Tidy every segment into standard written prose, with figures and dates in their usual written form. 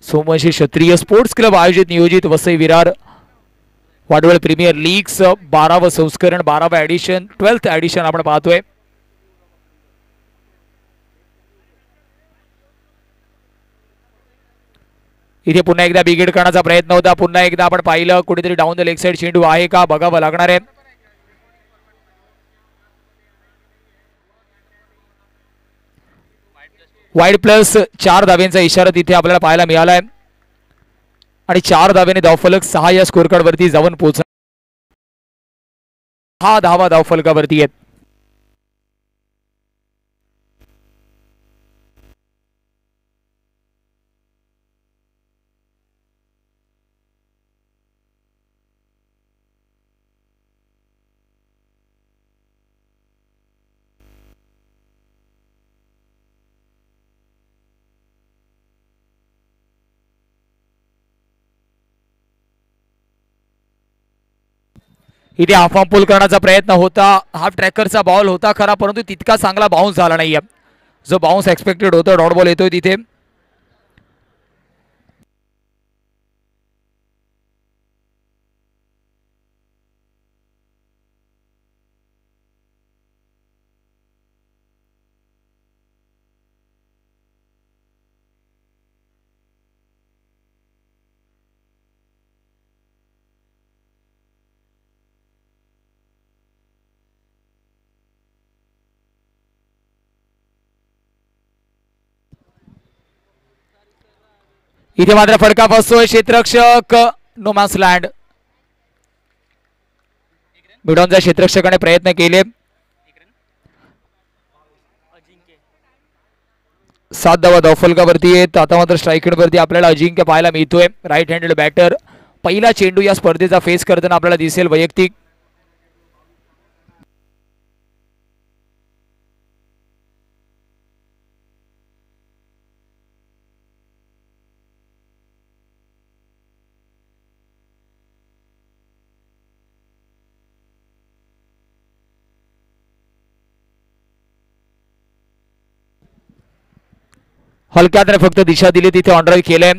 सोमवंशी क्षत्रिय sports club आयोजित नियोजित वसई विरार वाडवळ प्रीमियर लीग्स 12व संस्करण 12व एडिशन 12th एडिशन आपण पाहतोय. इथे पुन्हा एकदा बिगेड करण्याचा प्रयत्न होता. पुन्हा एकदा आपण पाहिलं कुठेतरी डाऊन द लेग साइड चेंडू आहे का बघावं लागणार आहे. वाईड प्लस 4 धाब्यांचा इशारा तिथे आपल्याला पाहायला मिळालाय आणि 4 धाब्याने धावफलक 6 या स्कोर कार्ड वरती जाऊन पोहोचला. 6 धावा धावफलकावरती आहेत. इथे हाफ पुल करण्याचा प्रयत्न होता. हाफ ट्रॅकरचा बॉल होता खरा परंतु तितका चांगला बाउन्स झाला नाहीये. जो बाउन्स एक्सपेक्टेड होता डॉट बॉल येतोय तिथे. इथे मात्र फडका बसतोय. क्षेत्ररक्षक नो मॅन्स लँड. मिडॉनच्या क्षेत्ररक्षकाने प्रयत्न केले. 7 धावा धावफलकावरती आहेत. आता मात्र स्ट्राईक वरती आपल्याला अजिंक्य पाहायला मिळतोय. Right handed batter. पहिला चेंडू या स्पर्धेचा फेस करताना आपल्याला दिसेल वैयक्तिक. हलक्याने फक्त दिशा दिली तिथे ऑन ड्राईव्ह केले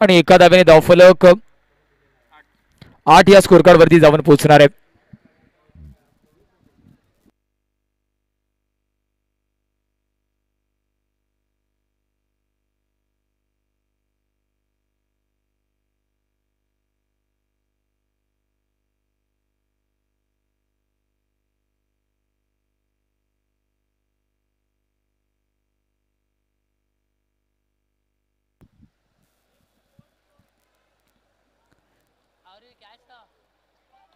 आणि एका धाब्याने धावफलक 8 या स्कोर कार्ड वरती जाऊन पोहोचणार आहे.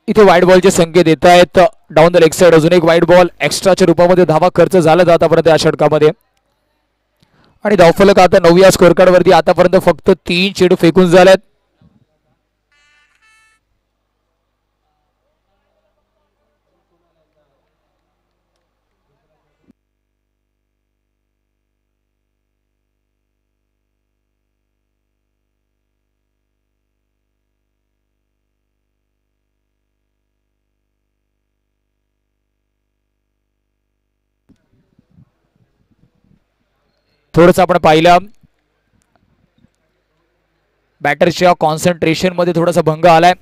इथे वाईट बॉलचे संकेत येत आहेत. डाऊन द लेग साइड अजून एक वाईट बॉल एक्स्ट्राच्या रूपामध्ये धावा खर्च झाला आतापर्यंत या षटकामध्ये आणि धावफलक आता 9 या स्कोर कार्ड वरती आतापर्यंत फक्त 3 चेंडू फेकून झालेत. थोडंसं आपण पाहिलं बॅटरच्या कॉन्सन्ट्रेशन मध्ये थोडासा भंग आलाय.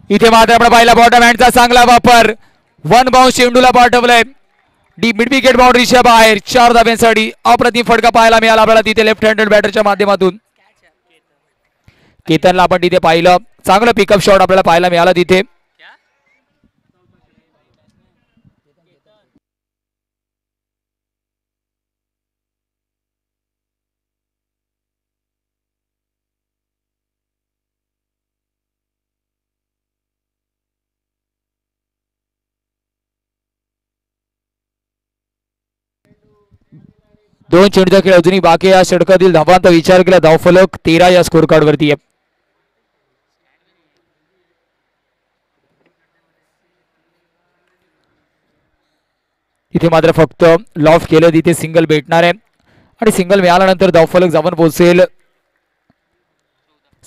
इथे मात्र आपण पाहिला बॉटम हँडचा चांगला वापर. 1 बाउन्स चेंडूला पाठवलंय. डी मिड विकेट बाउंड्रीच्या बाहेर 4 धाब्यांसाठी अप्रतिम फटका पाहायला मिळाला आपल्याला तिथे लेफ्ट हँडेड बॅटरच्या माध्यमातून. केतनला आपण तिथे पाहिलं चांगलं पिकअप शॉट आपल्याला पाहायला मिळाला तिथे. दोन चेंडूचा खेळ अजूनही बाकी या षटकातील धावांचा विचार केला धावफलक 13 या स्कोर कार्ड वरती आहे. इथे मात्र फक्त लॉफ केलं तिथे सिंगल भेटणार आहे आणि सिंगल मिळाल्यानंतर धावफलक जाऊन पोहोचेल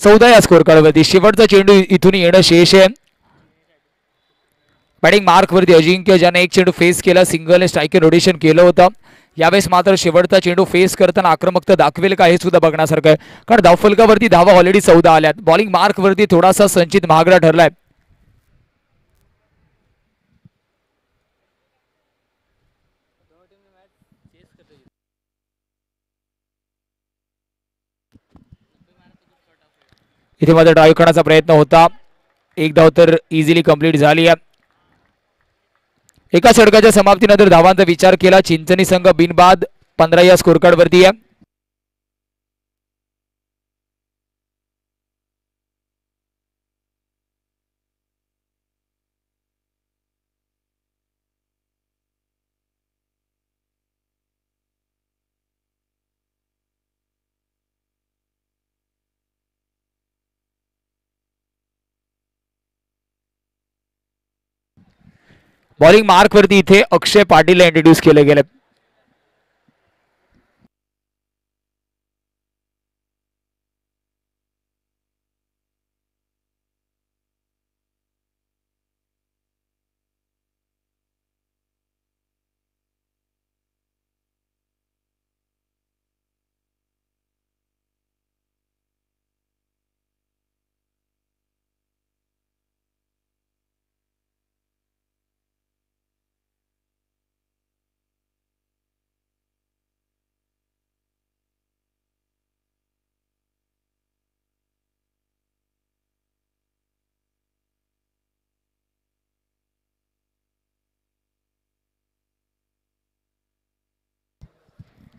14 या स्कोर कार्ड वरती. शेवटचा चेंडू इथून येणं शेष आहे. बॅटिंग मार्क वरती अजिंक्य ज्याने एक चेंडू फेस केला सिंगल स्ट्रायकर रोटेशन केलं होतं. यावेळेस मात्र शेवटचा चेंडू फेस करताना आक्रमकता दाखवेल का हे सुद्धा बघण्यासारखं आहे कारण धावफलकावरती धावा ऑलरेडी 14 आल्यात. बॉलिंग मार्क वरती थोडासा संचित महागडा ठरलाय. इथे मात्र ड्राईव्ह करण्याचा प्रयत्न होता. एक धाव तर इझिली कंप्लीट झाली आहे. एका षटकाच्या समाप्तीनंतर धावांचा विचार केला चिंचणी संघ बिनबाद 15 या स्कोर कार्ड वरती आहे. बॉलिंग मार्क वरती इथे अक्षय पाटीलला इंट्रोड्यूस केले गेले.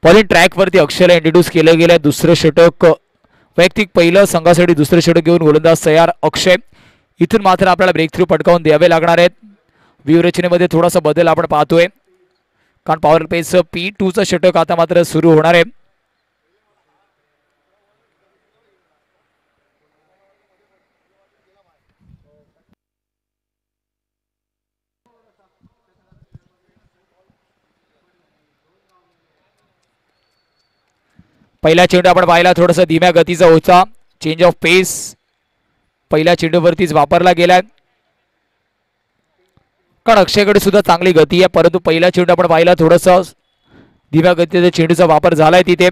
बॉलिंग ट्रॅक वरती अक्षयला इंट्रोड्यूस केलं गेलं. दुसरं षटक वैयक्तिक पहिलं संघासाठी दुसरं षटक घेऊन गोलंदाज तयार अक्षय. इथून मात्र आपल्याला ब्रेक थ्रू पटकावून द्यावे लागणार आहेत. व्यूहरचनेमध्ये थोडासा बदल आपण पाहतोय कारण पॉवर प्लेचं P2चं षटक आता मात्र सुरू होणार आहे. पहिला चेंडू आपण पाहिला थोडासा धीम्या गतीचा होता. चेंज ऑफ पेस पहिल्या चेंडूवरतीच वापरला गेलाय कारण अक्षयकडे सुद्धा चांगली गती आहे परंतु पहिला चेंडू आपण पाहिला थोडासा धीम्या गतीचा चेंडूचा वापर झालाय. तिथे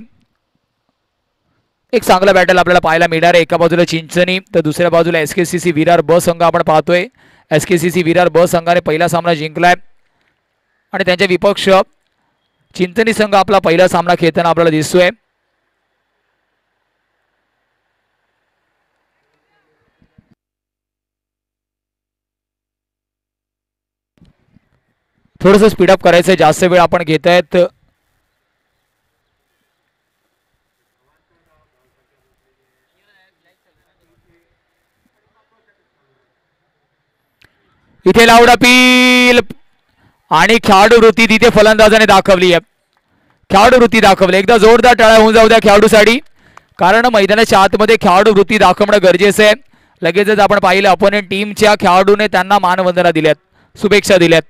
एक चांगला बॅटल आपल्याला पाहायला मिळणार आहे. एका बाजूला चिंचणी तर दुसऱ्या बाजूला SKCC विरार ब संघ आपण पाहतोय. SKCC विरार ब संघाने पहिला सामना जिंकलाय आणि त्यांच्या विपक्ष चिंचणी संघ आपला पहिला सामना खेळताना आपल्याला दिसतोय. थोडंसं स्पीडअप करायचं जास्त वेळ आपण घेत आहेत. इथे लाऊड अपील आणि खेळाडू वृत्ती तिथे फलंदाजाने दाखवली आहे. खेळाडू वृत्ती दाखवली एकदा जोरदार टाळ्या होऊन जाऊ द्या खेळाडूसाठी कारण मैदानाच्या आतमध्ये खेळाडू वृत्ती दाखवणं गरजेचं आहे. लगेचच आपण पाहिलं अपोनेंट टीमच्या खेळाडूने त्यांना मानवंदना दिल्यात शुभेच्छा दिल्यात.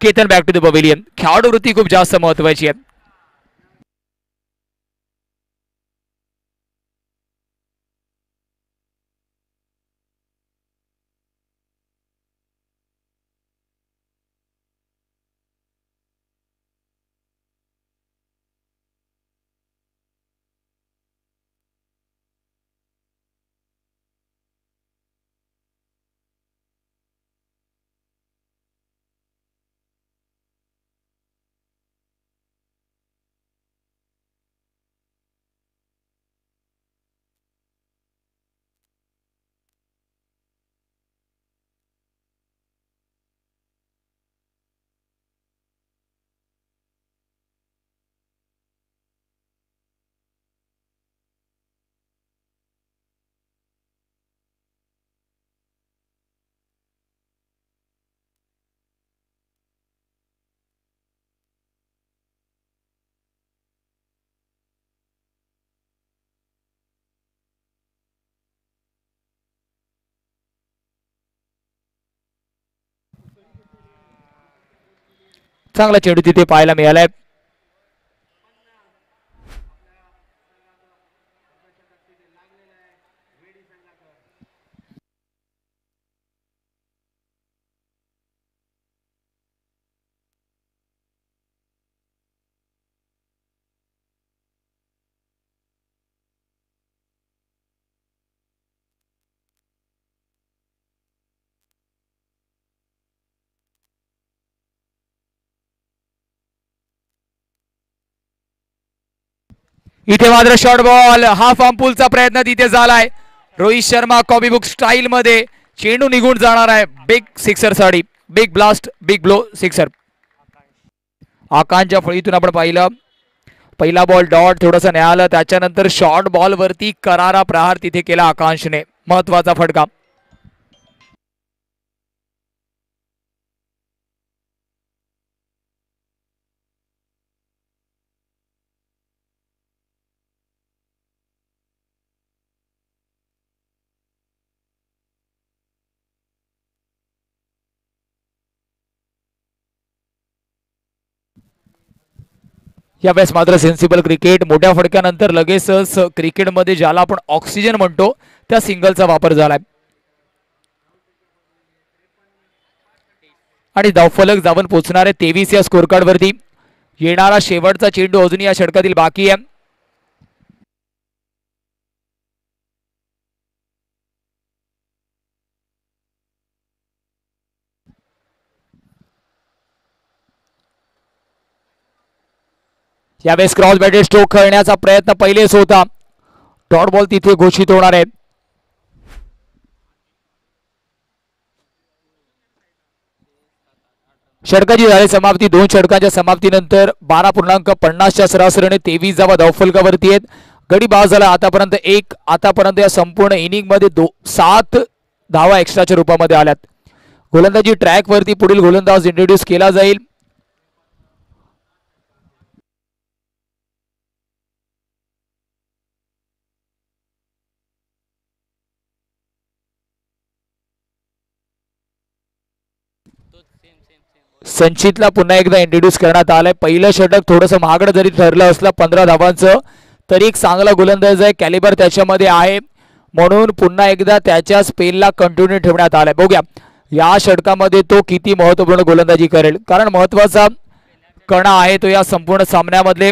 Ketan back to the pavilion. खेळाडू वृत्ती खूप जास्त महत्वाची आहे. चांगला चेंडू तिथे पाहायला मिळालाय. इथे मात्र शॉर्ट बॉल, हाफ आर्मपुलचा प्रयत्न तिथे झालाय. Rohit Sharma copy book style मध्ये चेंडू निघून जाणार आहे. बिग सिक्सर साठी, big blast, big blow sixer. आकांच्या फळीतून आपण पाहिलं पहिला बॉल डॉट थोडंसं न्यायालय, त्याच्यानंतर शॉर्ट बॉल वरती करारा प्रहार तिथे केला आकांशने, महत्वाचा फटका. यावेळेस मात्र सेन्सिबल क्रिकेट, मोठ्या फटक्यानंतर लगेचच क्रिकेटमध्ये ज्याला आपण ऑक्सिजन म्हणतो त्या सिंगलचा वापर झालाय. आणि धावफलक जाऊन पोहोचणार आहे 23 या स्कोर कार्ड वरती. येणारा शेवटचा चेंडू अजून या षटकातील बाकी आहे. यावेळेस क्रॉस बॅटेड स्ट्रोक करण्याचा प्रयत्न पहिलेच होता. डॉट बॉल तिथे घोषित होणार आहे. षटकाची झाली समाप्ती. 2 षटकांच्या समाप्तीनंतर 12.50च्या सरासरीने 23 धावा धावफलकावरती आहेत. गडी बाद झाला आतापर्यंत आतापर्यंत या संपूर्ण इनिंग मध्ये 7 धावा एक्स्ट्राच्या रूपामध्ये आल्यात. गोलंदाजी ट्रॅक वरती पुढील गोलंदाज इंट्रोड्यूस केला जाईल. संचितला पुन्हा एकदा इंट्रोड्यूस करण्यात आलाय. पहिलं षटक थोडंसं महागडं जरी ठरलं असलं 15 धावांचं, तरी एक चांगला गोलंदाज आहे, कॅलिबर त्याच्यामध्ये आहे, म्हणून पुन्हा एकदा त्याच्या स्पेलला कंटिन्यू ठेवण्यात आलाय. बघूया या षटकामध्ये तो किती महत्वपूर्ण गोलंदाजी करेल, कारण महत्वाचा कणा आहे तो या संपूर्ण सामन्यामधले.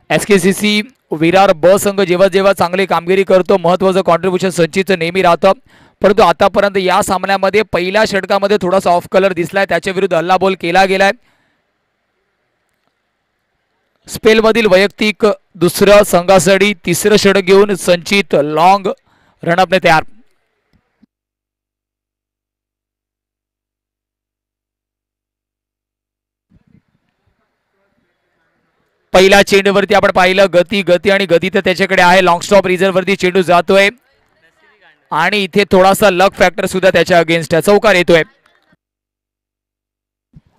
SKCC विरार ब संघ जेव्हा जेव्हा चांगली कामगिरी करतो महत्वाचं कॉन्ट्रीब्युशन संचितचं नेहमी राहतं, परंतु आतापर्यंत या सामन्यामध्ये पहिल्या षटकामध्ये थोडासा ऑफ कलर दिसलाय, त्याच्या विरुद्ध हल्ला बॉल केला गेलाय. स्पेल मधील वैयक्तिक दुसरं संघासाठी तिसरं षटक घेऊन संचित लॉंग रनअपने तयार. पहिल्या चेंडूवरती आपण पाहिलं गती आणि गती तर त्याच्याकडे आहे. लॉंग स्टॉप रिझर्व वरती चेंडू जातोय आणि इथे थोडासा लक फॅक्टर सुद्धा त्याच्या अगेन्स्ट आहे. चौकार येतोय.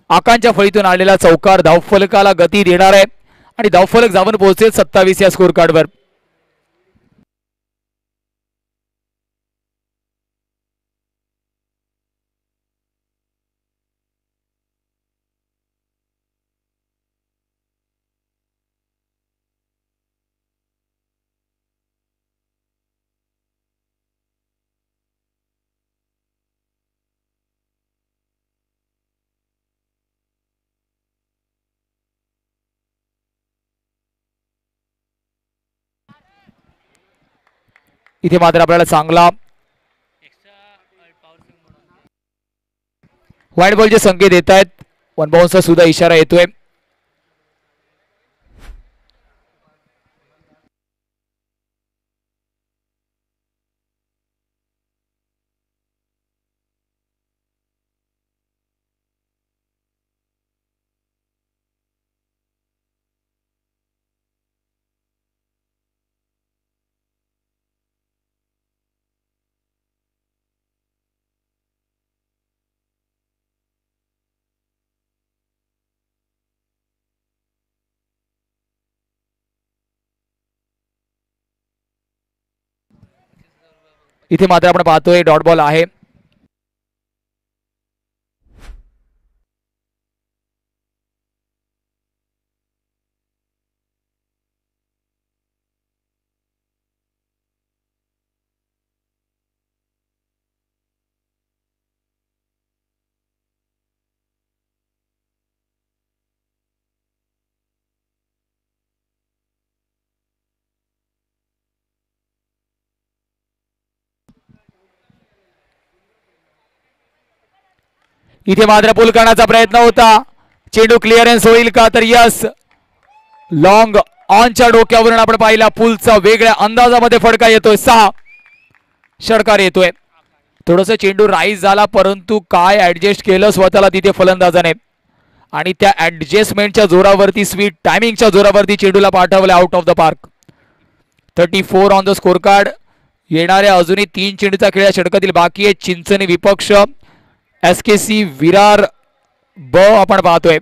आकांच्या फळीतून आलेला चौकार धावफलकाला गती देणार आहे आणि धावफलक जाऊन पोहोचेल 27 या स्कोर कार्डवर. इथे मात्र आपल्याला चांगला वाईट बॉलचे संकेत येत आहेत. 1 बाउन्सचा सुद्धा इशारा येतोय. इथे मात्र आपण पाहतोय डॉट बॉल आहे. इथे मात्र पुल करण्याचा प्रयत्न होता. चेंडू क्लिअरन्स होईल का? तर यस, लॉंग ऑनच्या डोक्यावरून आपण पाहिला पुलचा वेगळ्या अंदाजामध्ये फडका येतोय. 6 षटकार येतोय. थोडस चेंडू राईज झाला, परंतु काय ऍडजस्ट केलं स्वतःला तिथे फलंदाजाने आणि त्या ऍडजस्टमेंटच्या जोरावरती, स्वीट टायमिंगच्या जोरावरती चेंडूला पाठवलं out of the park. 34 on the score card. येणाऱ्या अजूनही 3 चेंडूचा खेळ या षटकातील बाकी आहे. चिंचणी विपक्ष SKC विरार ब आपण पाहतोय.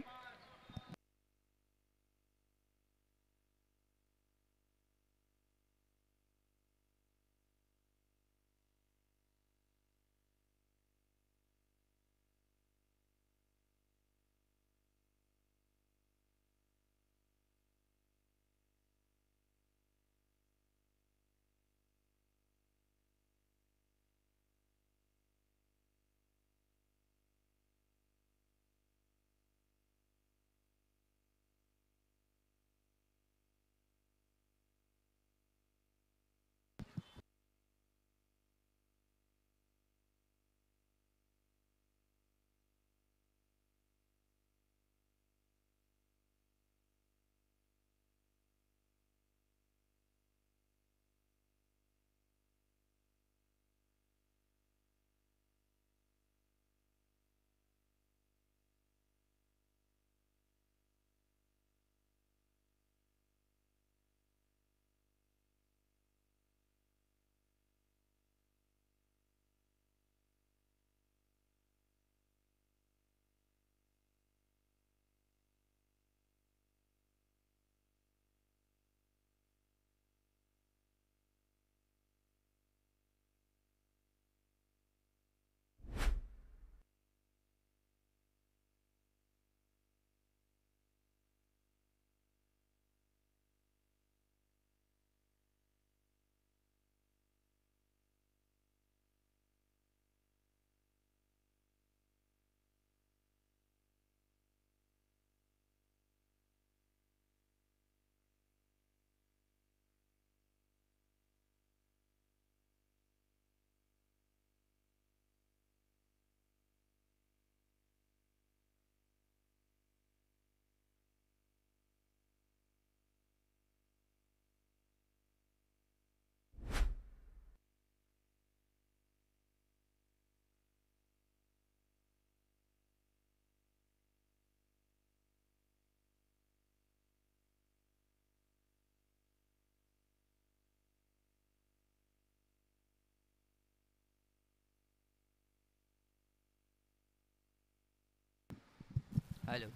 Hello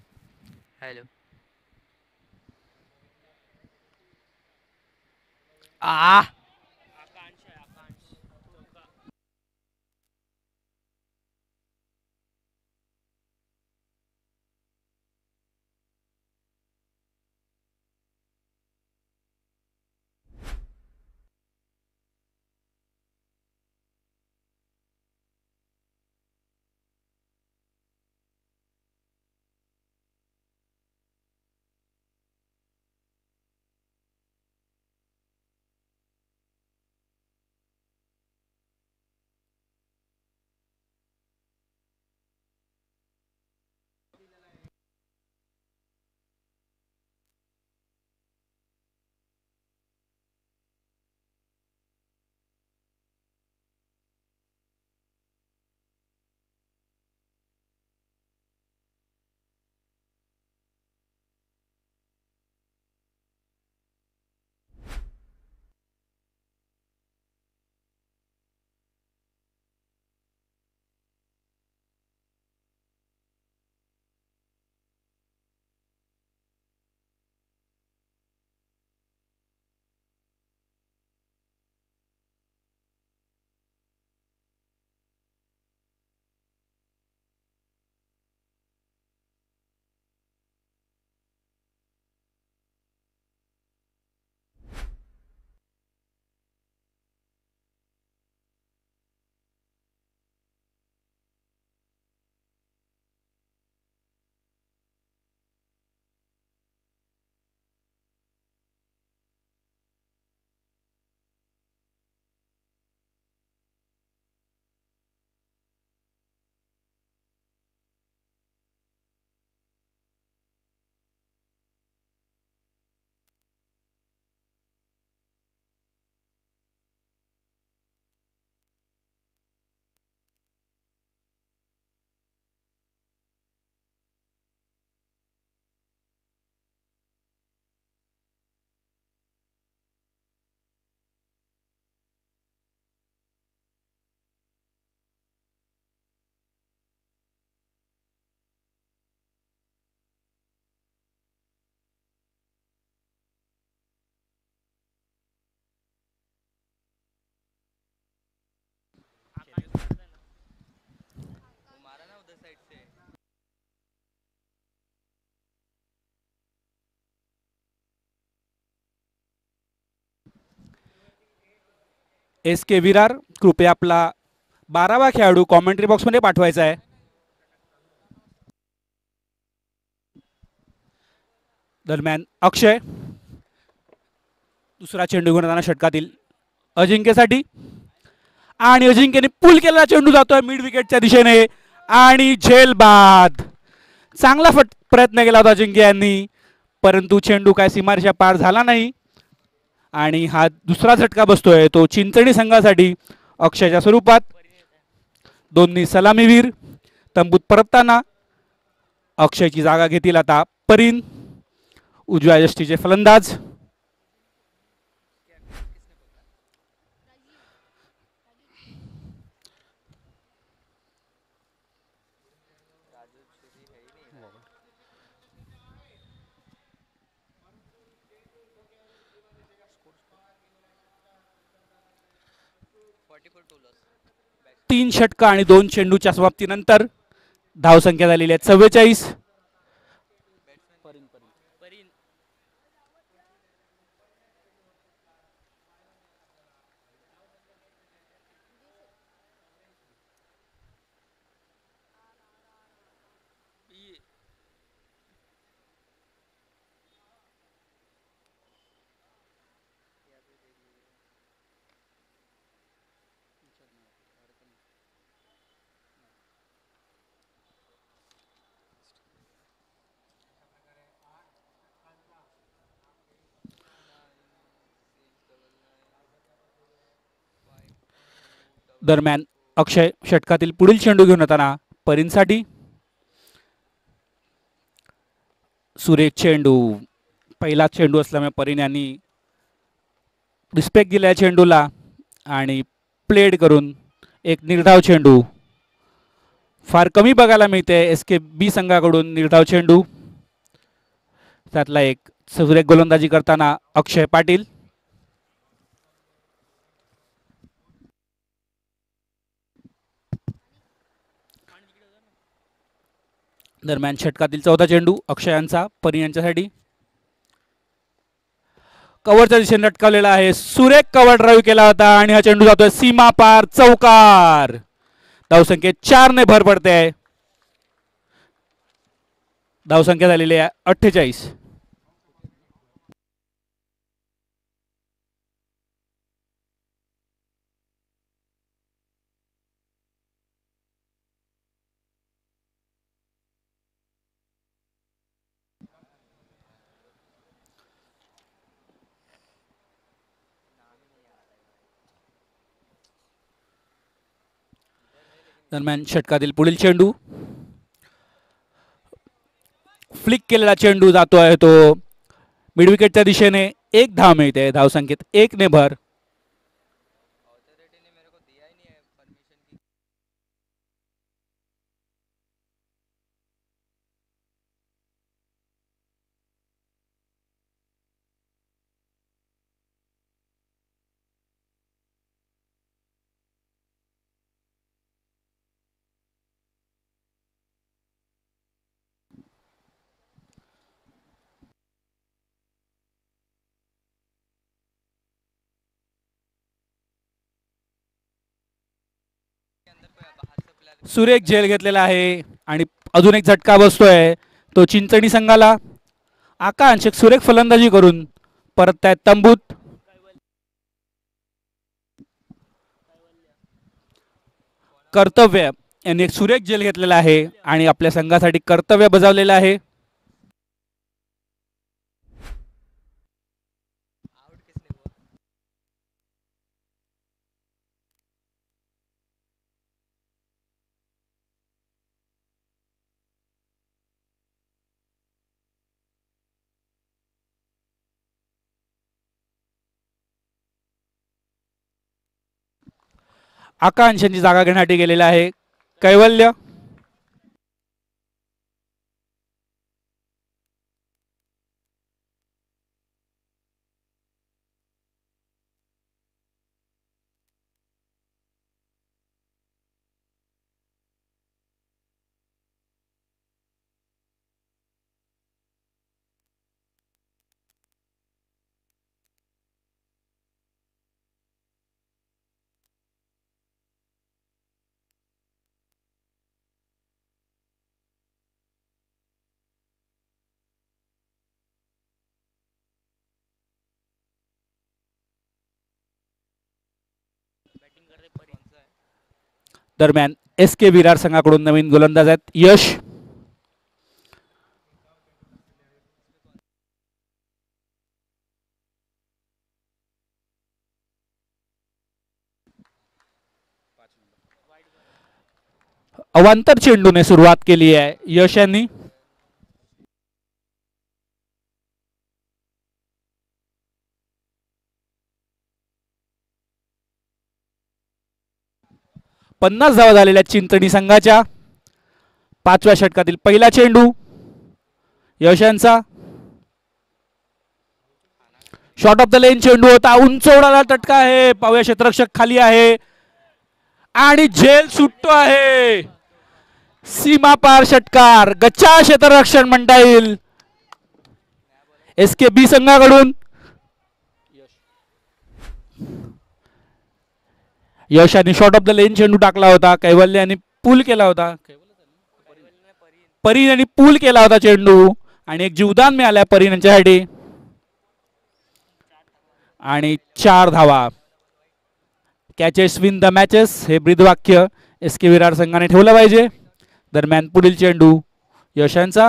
hello. आ एस के विरार कृपया आपला 12वा खेळाडू कॉमेंट्री बॉक्समध्ये पाठवायचा आहे. दरम्यान अक्षय दुसरा चेंडू घेऊन जाताना षटकातील अजिंक्यसाठी आणि अजिंक्यने पुल केलेला चेंडू जातोय मिड विकेटच्या दिशेने आणि झेल बाद. चांगला प्रयत्न केला होता अजिंक्य यांनी परंतु चेंडू काय सीमारेषा पार झाला नाही आणि हा दुसरा झटका बसतोय तो चिंचणी संघासाठी अक्षयच्या स्वरूपात. दोन्ही सलामीवीर तंबूत परतताना अक्षयची जागा घेतील आता परीन उजव्या यष्टीचे फलंदाज. तीन षटका आणि 2 चेंडूच्या समाप्तीनंतर धावसंख्या झालेली आहे 44. दरम्यान अक्षय षटकातील पुढील चेंडू घेऊन येताना परींसाठी सुरेख चेंडू. पहिला चेंडू असल्यामुळे परीन यांनी रिस्पेक्ट दिला चेंडूला आणि प्लेड करून एक निर्धाव चेंडू. फार कमी बघायला मिळते एस के बी संघाकडून निर्धाव चेंडू. त्यातला एक सुरेख गोलंदाजी करताना अक्षय पाटील. दरम्यान षटकातील चौथा चेंडू अक्षयांचा परी यांच्यासाठी कव्हरच्या दिशेने लटकावलेला आहे. सुरेख कव्हर ड्राईव्ह केला होता आणि हा चेंडू जातोय सीमा पार चौकार. धावसंख्येत 4 ने भर पडते आहे. धावसंख्या झालेली आहे 48. दरम्यान षटकातील पुढील चेंडू फ्लिक केलेला चेंडू जातोय तो मिड विकेटच्या दिशेने. एक धाव मिळते. धावसंख्येत 1 ने भर. सुरेख झेल घेतलेला आहे आणि अजून एक झटका बसतोय तो चिंचणी संघाला. आकांक्षक सुरेख फलंदाजी करून परत आहेत तंबूत. कर्तव्य यांनी एक सुरेख झेल घेतलेला आहे आणि आपल्या संघासाठी कर्तव्य बजावलेलं आहे. आकांक्षांची जागा घेण्यासाठी गेलेला आहे कैवल्य. दरम्यान एस के विरार संघाकडून नवीन गोलंदाज आहेत यश. अवांतर चेंडूने सुरुवात केली आहे यश यांनी. पन्नास धावा झालेल्या चिंचणी संघाच्या. 5व्या षटकातील पहिला चेंडू यश यांचा. शॉर्ट ऑफ द लेन चेंडू होता, उंच उडाला तटका आहे. पाहूया क्षेत्ररक्षक खाली आहे आणि झेल सुटतो आहे. सीमा पार षटकार, गच्चा क्षेत्ररक्षण म्हणता येईल एस के बी संघाकडून. यशाने शॉर्ट ऑफ द लेन चेंडू टाकला होता. कैवल्य यांनी पूल केला होता. परीन यांनी पूल केला होता चेंडू आणि एक जीवदान मिळालाय परीन यांच्यासाठी आणि 4 धावा. कॅचेस विन द मॅचेस हे ब्रीदवाक्य एस के विरार संघाने ठेवलं पाहिजे. दरम्यान पुढील चेंडू यशांचा.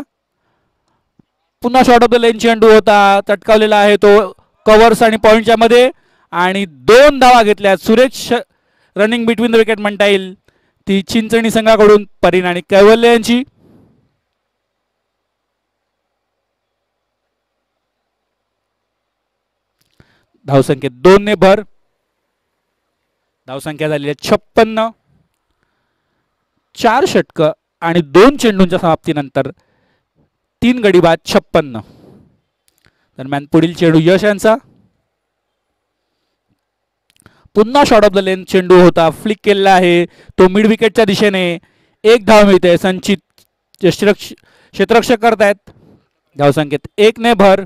पुन्हा शॉर्ट ऑफ द लेन चेंडू होता, तटकावलेला आहे तो कव्हर्स आणि पॉइंटच्या मध्ये आणि 2 धावा घेतल्या. Suresh running between the wicket म्हणता येईल ती चिंचणी संघाकडून परीन आणि कैवल्य यांची. धावसंख्येत 2 ने भर. धावसंख्या झाली आहे 56. 4 षटक आणि 2 चेंडूंच्या समाप्तीनंतर 3 गडी बाद 56. दरम्यान पुढील चेंडू यश यांचा. पुन्हा शॉर्ट ऑफ द लेन चेंडू होता, फ्लिक केलेला आहे तो मिड विकेटच्या दिशेने. 1 धाव मिळते. संचित क्षेत्ररक्षक करतायत. धावसंख्येत 1 ने भर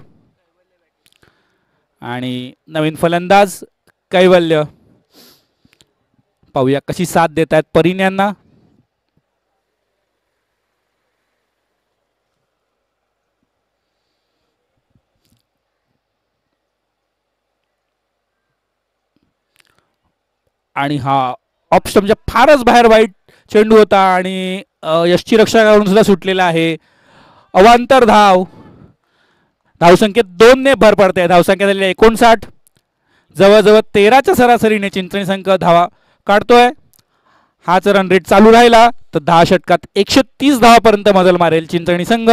आणि नवीन फलंदाज कैवल्य. पाहूया कशी साथ देत आहेत परीन यांना. आणि हा ऑफ स्टंपच्या फारच बाहेर वाईट चेंडू होता आणि यष्टी रक्षकाकडून सुद्धा सुटलेला आहे. अवांतर धाव. धावसंख्येत 2 ने भर पडते. धावसंख्या झालेली 59. जवळजवळ 13च्या सरासरीने चिंचणी संघ धावा काढतोय. हाच रन रेट चालू राहिला तर 10 षटकात 130 धावापर्यंत मजल मारेल चिंचणी संघ.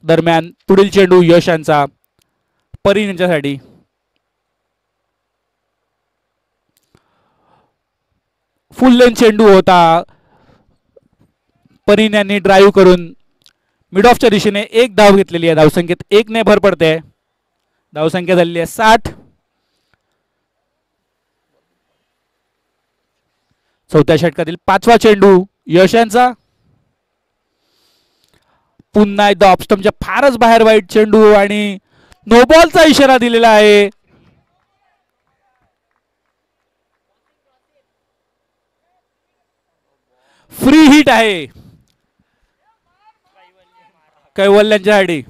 दरम्यान पुढील चेंडू यश यांचा परीन यांच्यासाठी. फुल लेन चेंडू होता. परीन यांनी ड्राईव्ह करून मिड ऑफच्या दिशेने 1 धाव घेतलेली आहे. धावसंख्येत 1 ने भर पडते. धावसंख्या झालेली आहे 60. 4थ्या षटकातील 5वा चेंडू यश यांचा. पुन्हा एकदा ऑफ स्टंपच्या फारच बाहेर वाईट चेंडू आणि नो बॉलचा इशारा दिलेला आहे. फ्री हिट आहे कैवल्यांच्यासाठी.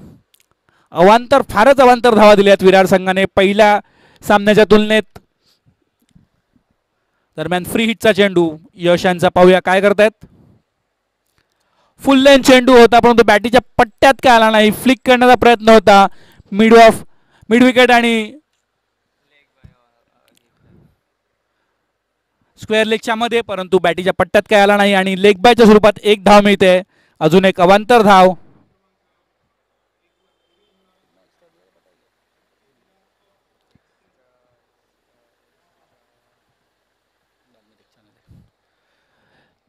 अवांतर फारच अवांतर धावा दिल्यात विरार संघाने पहिल्या सामन्याच्या तुलनेत. दरम्यान फ्री हिटचा चेंडू यशांचा. पाहूया काय करतायत. फुल लेन चेंडू होता परंतु बॅटीच्या पट्ट्यात काय आला नाही. फ्लिक करण्याचा प्रयत्न होता मिड विकेट आणि स्क्वेअर लेगच्या मध्ये परंतु बॅटीच्या पट्ट्यात काय आला नाही आणि लेग बायच्या स्वरूपात 1 धाव मिळते. अजून एक अवांतर धाव.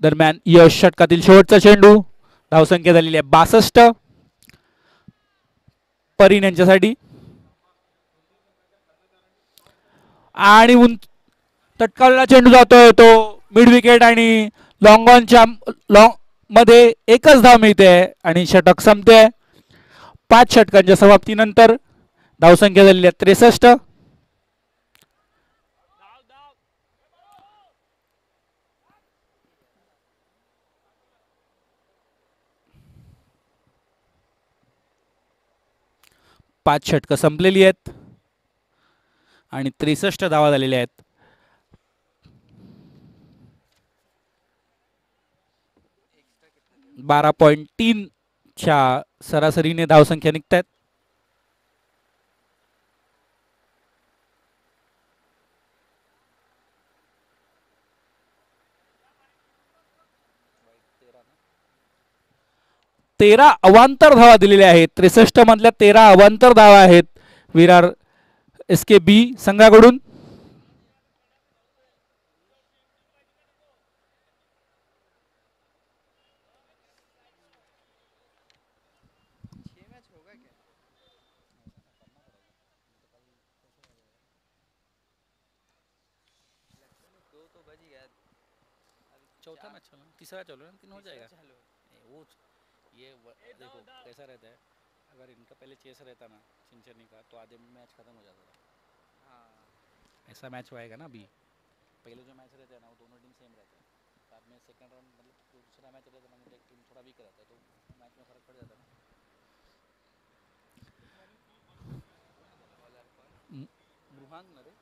दरम्यान यश षटकातील शेवटचा चेंडू. धावसंख्या झालेली आहे 62. परीन यांच्यासाठी आणि तटकावलेला चेंडू जातोय तो मिड विकेट आणि लॉंग ऑनच्या मध्ये 1च धाव मिळते आणि षटक संपते. 5 षटकांच्या समाप्तीनंतर धावसंख्या झालेली आहे 63. पाच षटकं संपलेली आहेत आणि 63 धावा झालेल्या आहेत. 12.3च्या सरासरीने धावसंख्या निघतात. तेरा अवांतर धावा दिलेल्या आहेत. 63 मधल्या 13 अवांतर धावा आहेत विरार SKB संघाकडून. चौथा मैच चलो, तीसरा चलो ना, 3 हो जाएगा। वो ये देखो कैसा रहता है, अगर इनका पहले चेस रहता ना चिंचनी का तो आधे में मैच खत्म हो जाता था। हाँ ऐसा मैच होएगा ना अभी। पहले जो मैच रहता है ना वो दोनों टीम सेम रहता है, बाद में सेकंड राउंड मतलब दूसरा मैच रहता है ना एक टीम थोड़ा वीक रहता है तो मैच में फर्क पड़ जाता है ना। मृहांग ना रे,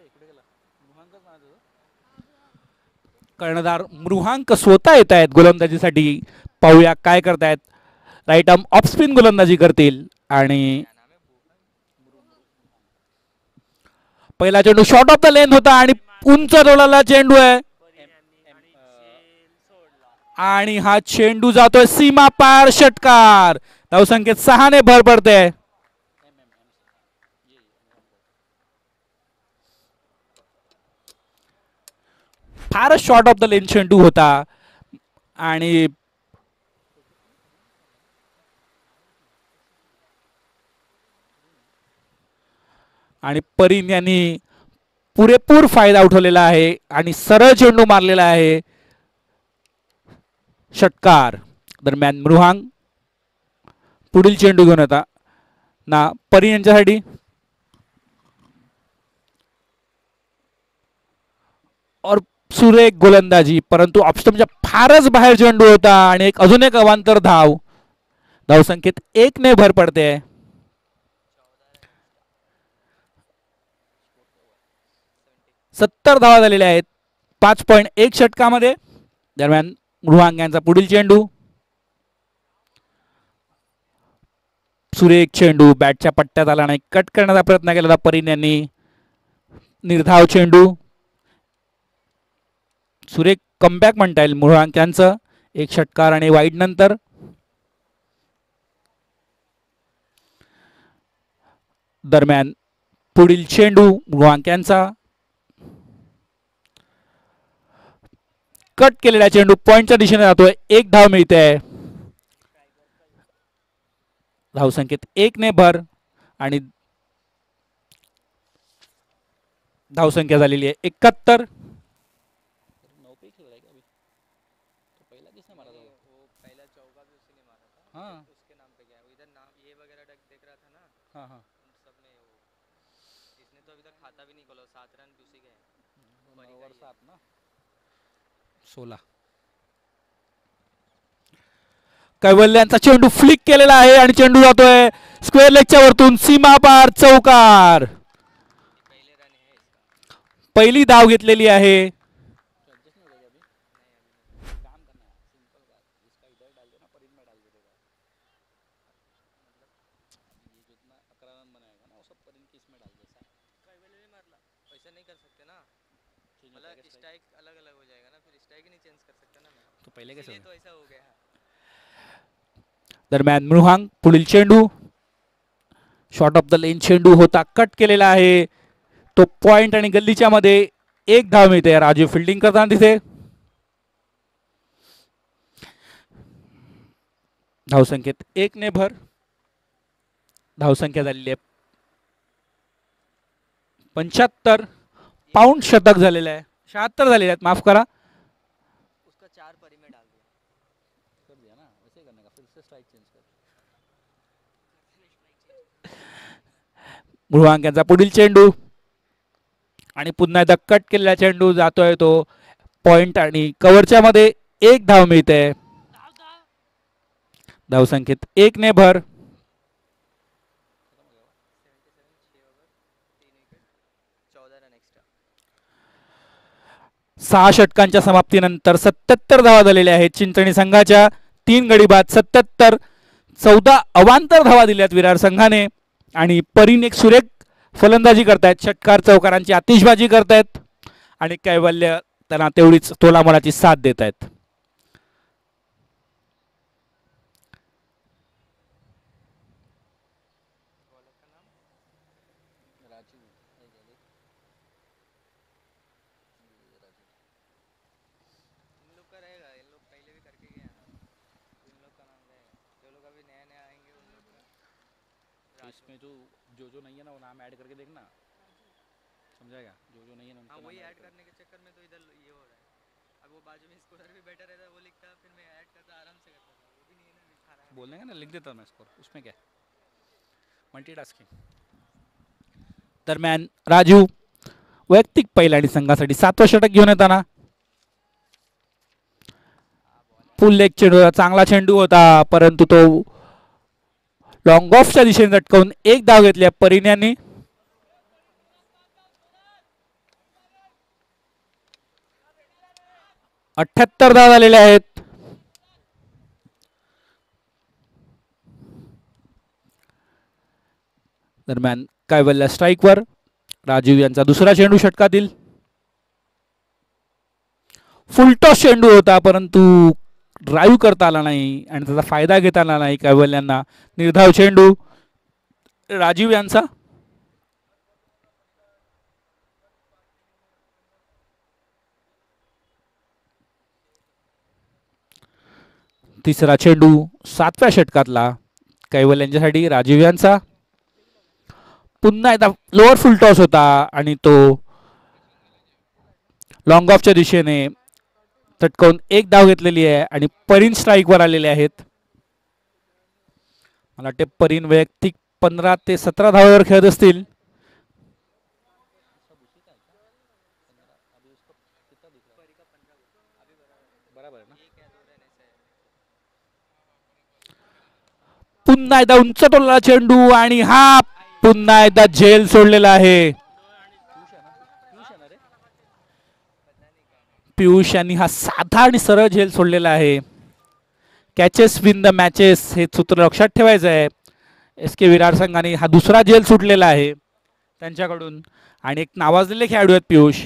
इकडे गेला मृहांगच नाव तुझं? कर्णधार मृहांक स्वतः येत आहेत गोलंदाजीसाठी. पाहूया काय करतायत. राईट आर्म ऑफ स्पिन गोलंदाजी करतील आणि पहिला चेंडू शॉर्ट ऑफ द लेन होता आणि उंच डोलाला चेंडू आहे आणि हा चेंडू जातोय सीमा पार. षटकार. धावसंख्येत 6 ने भर पडते. फारच शॉर्ट ऑफ द लेन चेंडू होता आणि परीन यांनी पुरेपूर फायदा उठवलेला आहे आणि सरळ चेंडू मारलेला आहे. षटकार. दरम्यान मृहांग पुढील चेंडू घेऊन होता ना परीन यांच्यासाठी. और सुरेख गोलंदाजी, परंतु ऑप्स्टमच्या फारच बाहेर चेंडू होता आणि अजून एक अवांतर धाव. धावसंख्येत 1 ने भर पडते. 70 धावा झालेल्या आहेत 5.1 षटकामध्ये. दरम्यान मृहांग यांचा पुढील चेंडू. सुरेख चेंडू बॅटच्या पट्ट्यात आला नाही. कट करण्याचा प्रयत्न केला परीन यांनी. निर्धाव चेंडू. सुरेख कमबॅक म्हणता येईल मृहांक यांचं. एक षटकार आणि वाईड नंतर. दरम्यान पुढील चेंडू मृहांक यांचा. कट केलेला चेंडू पॉइंटच्या दिशेने जातोय. 1 धाव मिळते. धावसंख्येत 1 ने भर आणि धावसंख्या झालेली आहे 71. हाँ हाँ सबने इसने तो अभी तक खाता भी नहीं खोला, 7 रन भी उसी के हैं। 7 ना 16. कैवल्यांचा चेंडू फ्लिक केलेला आहे आणि चेंडू जातोय स्क्वेअर लेगच्या वरतून सीमा पार. चौकार. पहले रन है इसका। पहिली धाव घेतलेली आहे. काम करना है सिंपल बात, इसका इधर डाल देना पर इनमें डाल देगा, ये जितना 11 रन बनाएगा ना वो सब पर इनकी इसमें डाल देगा। कैवल भी मारला ऐसा नहीं कर सकते ना, मतलब स्ट्राइक अलग अलग हो जाएगा ना, फिर स्ट्राइक ही नहीं चेंज कर सकते ना मैं तो पहले कैसे तो ऐसा हो गया। दरम्यान मृहांग पुढील चेंडू. शॉर्ट ऑफ द लेन चेंडू होता. कट केलेला आहे तो पॉइंट आणि गल्लीच्या मध्ये 1 धाव मिळते. राजू फिल्डिंग करताना तिथे. धावसंख्येत 1 ने भर. धावसंख्या झालेली आहे 75. पाऊंड शतक झालेलं आहे. 76 झालेले आहेत माफ करा. उसका 4 परी में डाल दिया कर दिया ना, वैसे ही करने का, फिर से स्ट्राइक चेंज कर। मृहांक यांचा पुढील चेंडू आणि पुन्हा एकदा कट केलेला चेंडू जातोय तो पॉइंट आणि कव्हरच्या मध्ये 1 धाव मिळते. धावसंख्येत 1 ने भर. 6 षटकांच्या समाप्तीनंतर 77 धावा झालेल्या आहेत चिंचणी संघाच्या. 3 गडी बाद 77. 14 अवांतर धावा दिल्यात विरार संघाने आणि परीन एक सुरेख फलंदाजी करतायत. षटकार चौकारांची आतिषबाजी करतायत आणि कैवल्य त्यांना तेवढीच तोलामोलाची साथ देत आहेत. इन लोग का रहेगा, इन लोग पहले भी करके गए हैं ना, तो इन लोग का नाम रहेगा. जो लोग अभी नया नया आएंगे उन लोग का तो इसमें जो जो जो नहीं है ना वो नाम ऐड करके देखना, समझाएगा. जो जो नहीं है ना हाँ उनका वही नाम ऐड करने के चक्कर में तो इधर ये हो रहा है. अब वो बाजू में स्कोर भी बैठा रहता है, वो लिखता है, फिर मैं ऐड करता आराम से करता था. वो भी नहीं है ना, लिखा रहा है. बोल देंगे ना, लिख देता मैं स्कोर, उसमें क्या है, मल्टीटास्किंग. दरम्यान राजू वैयक्तिक पहिल्या संघासाठी 7वं षटक घेऊन येताना फुल लेग चेंडू चांगला चेंडू होता परंतु तो लॉंग ऑफच्या दिशेने झटकावून एक धाव घेतली परीन यांनी. अठ्ठ्याहत्तर धावा झालेल्या आहेत. दरम्यान कैवल्य स्ट्राईकवर. राजीव यांचा दुसरा चेंडू षटकातील. फुलटॉस चेंडू होता परंतु ड्राईव्ह करता आला नाही आणि त्याचा फायदा घेता आला नाही कैवल्यांना. निर्धाव चेंडू राजीव यांचा. तिसरा चेंडू 7व्या षटकातला कैवल्यांच्यासाठी राजीव यांचा. पुन्हा एकदा लोअर फुल टॉस होता आणि तो लॉंग ऑफच्या दिशेने तटकावून एक धाव घेतलेली आहे आणि परीन स्ट्राईकवर आलेले आहेत. मला वाटते परीन वैयक्तिक 15 ते 17 धावावर खेळत असतील. बराबर है ना. पुन्हा एकदा उंच टोलला चेंडू आणि हा पुन्हा एकदा झेल सोडलेला आहे. पियुष यांनी हा साधा आणि सरळ झेल सोडलेला आहे. कॅचेस विन द मॅचेस हे सूत्र लक्षात ठेवायचं आहे. एस के विरार संघाने हा दुसरा झेल सुटलेला आहे त्यांच्याकडून आणि एक नावाजलेले खेळाडू आहेत पियुष.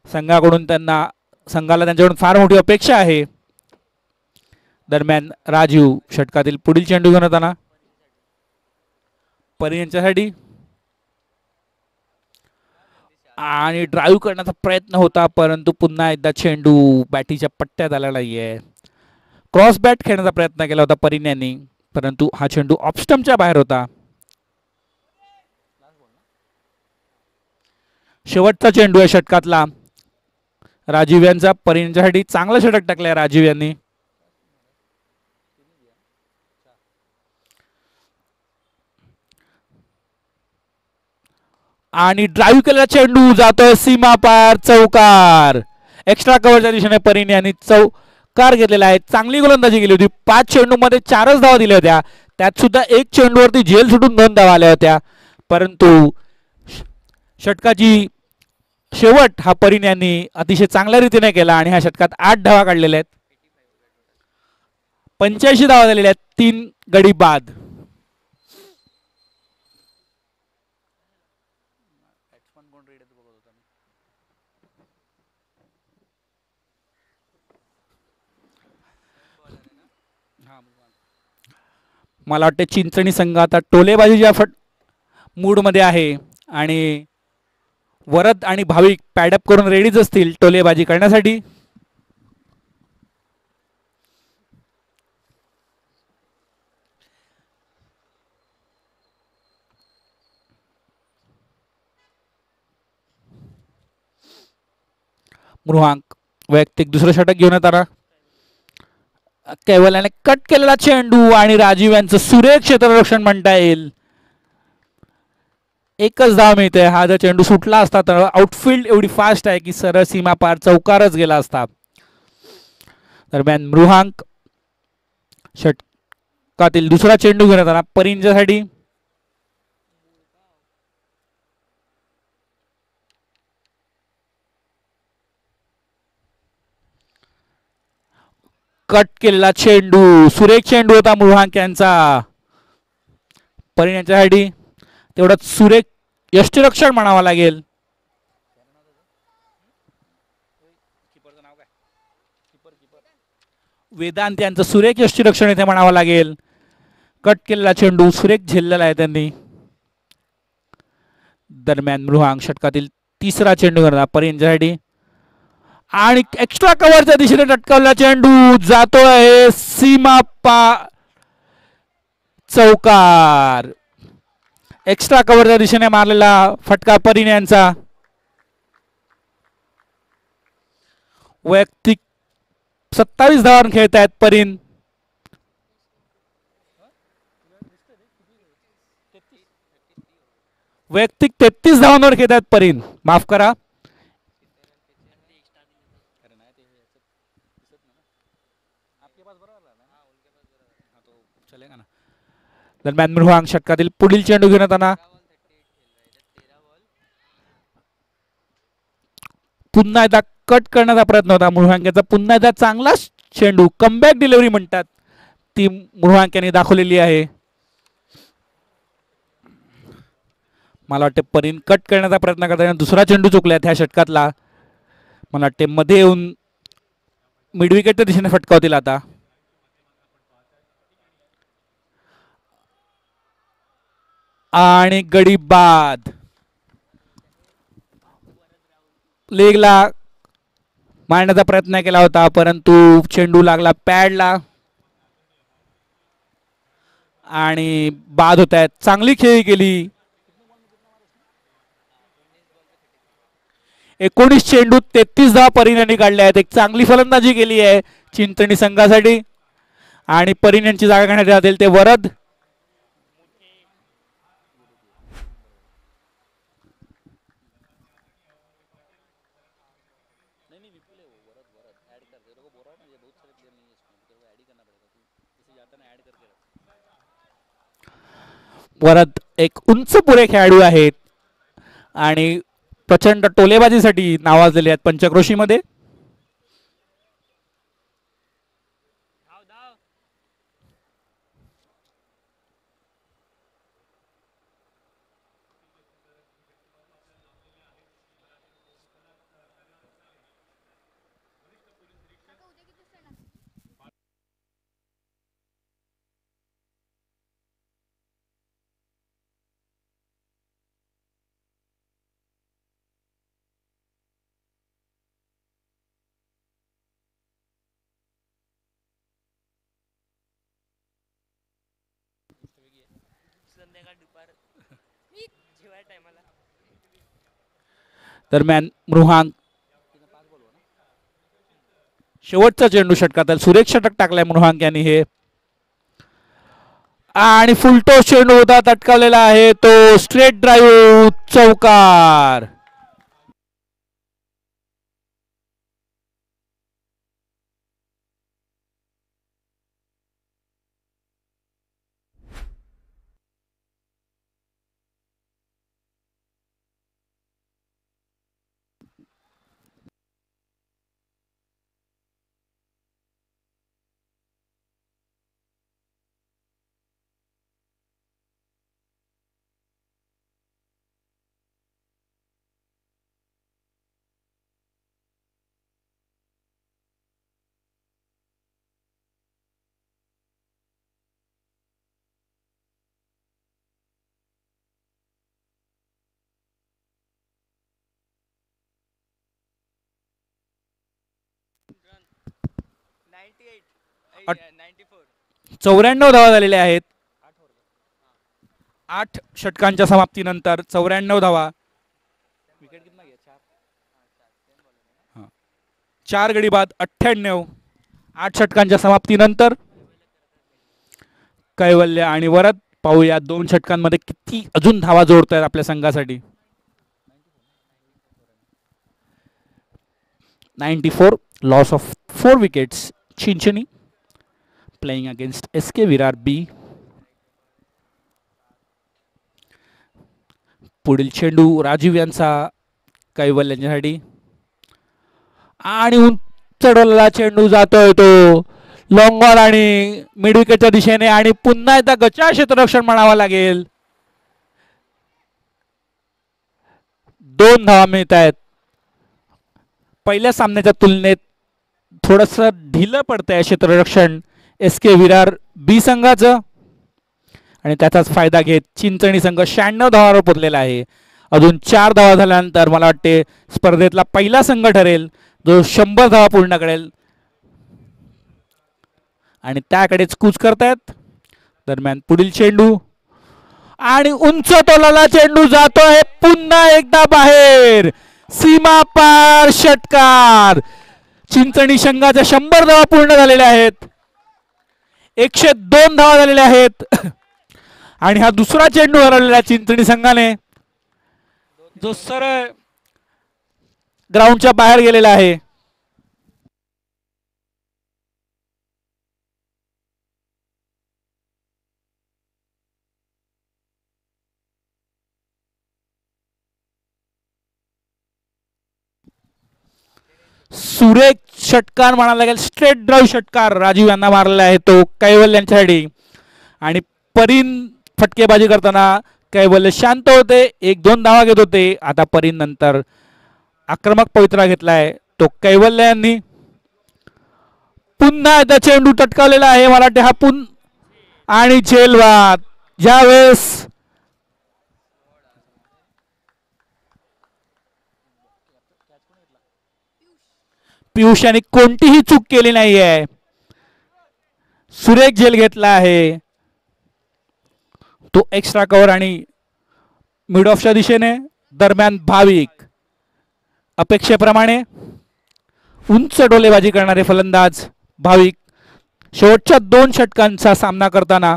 संघाकडून संघाला त्यांच्याकडून फार मोठी अपेक्षा आहे. दरम्यान राजीव षटकातील पुढील चेंडू घेऊन होताना परी यांच्यासाठी आणि ड्राईव्ह करण्याचा प्रयत्न होता परंतु पुन्हा एकदा चेंडू बॅटीच्या पट्ट्यात आला नाहीये. क्रॉस बॅट खेळण्याचा प्रयत्न केला होता परीन यांनी परंतु हा चेंडू ऑफस्टम्पच्या बाहेर होता. शेवटचा चेंडू आहे षटकातला राजीव यांचा. परीन यांच्यासाठी चांगला षटक टाकलाय राजीव यांनी. आणि ड्राईव्ह केलेला चेंडू जातोय सीमा पार चौकार. एक्स्ट्रा कव्हरच्या दिशेने परीन यांनी चौकार घेतलेला आहे. चांगली गोलंदाजी केली होती. 5 चेंडूमध्ये 4च धावा दिल्या होत्या. त्यात सुद्धा एक चेंडूवरती झेल सुटून 2 धावा आल्या होत्या परंतु षटकाची शेवट हा परीन यांनी अतिशय चांगल्या रीतीने केला आणि ह्या षटकात 8 धावा काढलेल्या आहेत. 85 धावा झालेल्या आहेत. 3 गडी बाद. मला वाटते चिंचणी संघ आता टोलेबाजीच्या मूडमध्ये आहे आणि वरद आणि भाविक पॅडअप करून रेडीच असतील टोलेबाजी करण्यासाठी. मृहांक वैयक्तिक दुसरं षटक घेऊन येताना कैवल्याने कट केलेला चेंडू आणि राजीव यांचं सुरेख क्षेत्ररक्षण म्हणता येईल. एकच धाव मिळते. हा जर चेंडू सुटला असता तर आउटफील्ड एवढी फास्ट आहे की सरळ सीमा पार चौकारच गेला असता. दरम्यान मृहांक षटकातील दुसरा चेंडू घेऊन येताना परींच्यासाठी कट केलेला चेंडू, सुरेख चेंडू होता मृहांक यांचा. परिण यांच्यासाठी तेवढंच सुरेख यष्टीरक्षण म्हणावं लागेल. वेदांत यांचं सुरेख यष्टीरक्षण इथे म्हणावं लागेल. कट केलेला चेंडू सुरेख झेललेला आहे त्यांनी. दरम्यान मृहांक षटकातील तिसरा चेंडू करणार परिण यांच्यासाठी आणि एक्स्ट्रा कव्हरच्या दिशेने टटकावला चेंडू जातोय सीमा चौकार. एक्स्ट्रा कव्हरच्या दिशेने मारलेला फटका परिण यांचा. वैयक्तिक 27 धावांवर खेळत आहेत परिण. वैयक्तिक 33 धावांवर खेळत आहेत परिण. माफ करा. दरम्यान मृहांक षटकातील पुढील चेंडू घेऊन येताना पुन्हा एकदा कट करण्याचा प्रयत्न होता मृहांक. पुन्हा एकदा चांगला चेंडू, कमबॅक डिलिव्हरी म्हणतात ती मृहांक यांनी दाखवलेली आहे. मला वाटते परिण कट करण्याचा प्रयत्न करताना दुसरा चेंडू चुकला ह्या षटकातला. मला वाटते मध्ये येऊन मिडविकेटच्या दिशेने फटकावतील आता. आणि गडी बाद. लेगला मारण्याचा प्रयत्न केला होता परंतु चेंडू लागला पॅडला आणि बाद होत आहेत. चांगली खेळी केली. 19 चेंडू 33 धावा परिण यांनी काढल्या आहेत. एक चांगली फलंदाजी केली आहे चिंचणी संघासाठी आणि परिण यांची जागा घेण्यात जातील ते वरद. वरद एक उंच पुरे खेळाडू आहेत आणि प्रचंड टोलेबाजीसाठी नावाजलेले आहेत पंचक्रोशीमध्ये. दरम्यान मृहांक शेवटचा चेंडू षटकातील सुरेख षटक टाकलाय मृहांक यांनी हे आणि फुलटॉस चेंडू होता तटकावलेला आहे तो स्ट्रेट ड्राईव्ह चौकार. अट- 94 धावा झालेल्या आहेत. 8 षटकांच्या समाप्तीनंतर 94 धावा. हां. 4 गडी बाद 98. 8 षटकांच्या समाप्तीनंतर कैवल्य आणि वरद पाहूया 2 षटकांमध्ये किती अजून धावा जोडत आहेत आपल्या संघासाठी. 94 loss of 4 wickets Chinchani playing against SK Virar B. पुढील चेंडू राजीव यांचा कैवल्य यांच्यासाठी आणि चढवलेला चेंडू जातोय तो लॉंग बॉल आणि मिड विकेटच्या दिशेने आणि पुन्हा एकदा गचा क्षेत्ररक्षण म्हणावं लागेल. 2 धावा मिळत आहेत. पहिल्या सामन्याच्या तुलनेत थोडस ढिलं पडतंय क्षेत्ररक्षण एस के विरार बी संघाचं आणि त्याचाच फायदा घेत चिंचणी संघ 96 धावांवर पोचलेला आहे. अजून 4 धावा झाल्यानंतर मला वाटते स्पर्धेतला पहिला संघ ठरेल जो 100 धावा पूर्ण करेल आणि त्याकडेच कूच करतायत. दरम्यान पुढील चेंडू आणि उंच तोलाला चेंडू जातोय पुन्हा एकदा बाहेर. सीमा पार षटकार. चिंचणी संघाच्या 100 धावा पूर्ण झालेल्या आहेत. 102 धावा झालेल्या आहेत आणि हा दुसरा चेंडू हरवलेला चिंचणी संघाने जो सरळ ग्राउंडच्या बाहेर गेलेला आहे. सुरेख षटकार म्हणायला लागेल. स्ट्रेट ड्राईव्ह षटकार राजीव यांना मारलेला आहे तो कैवल्य यांच्यासाठी आणि परीन फटकेबाजी करताना कैवल्य शांत होते. 1-2 धावा घेत होते. आता परीन नंतर आक्रमक पवित्रा घेतलाय तो कैवल्य यांनी. पुन्हा एकदा चेंडू टटकावलेला आहे मला वाटते हा आणि झेलबाद. ज्यावेळेस पियुष यांनी कोणतीही चूक केली नाहीये. सुरेख झेल घेतला आहे तो एक्स्ट्रा कव्हर आणि मिड ऑफच्या दिशेने. दरम्यान भाविक अपेक्षेप्रमाणे उंच डोलेबाजी करणारे फलंदाज भाविक शेवटच्या 2 षटकांचा सामना करताना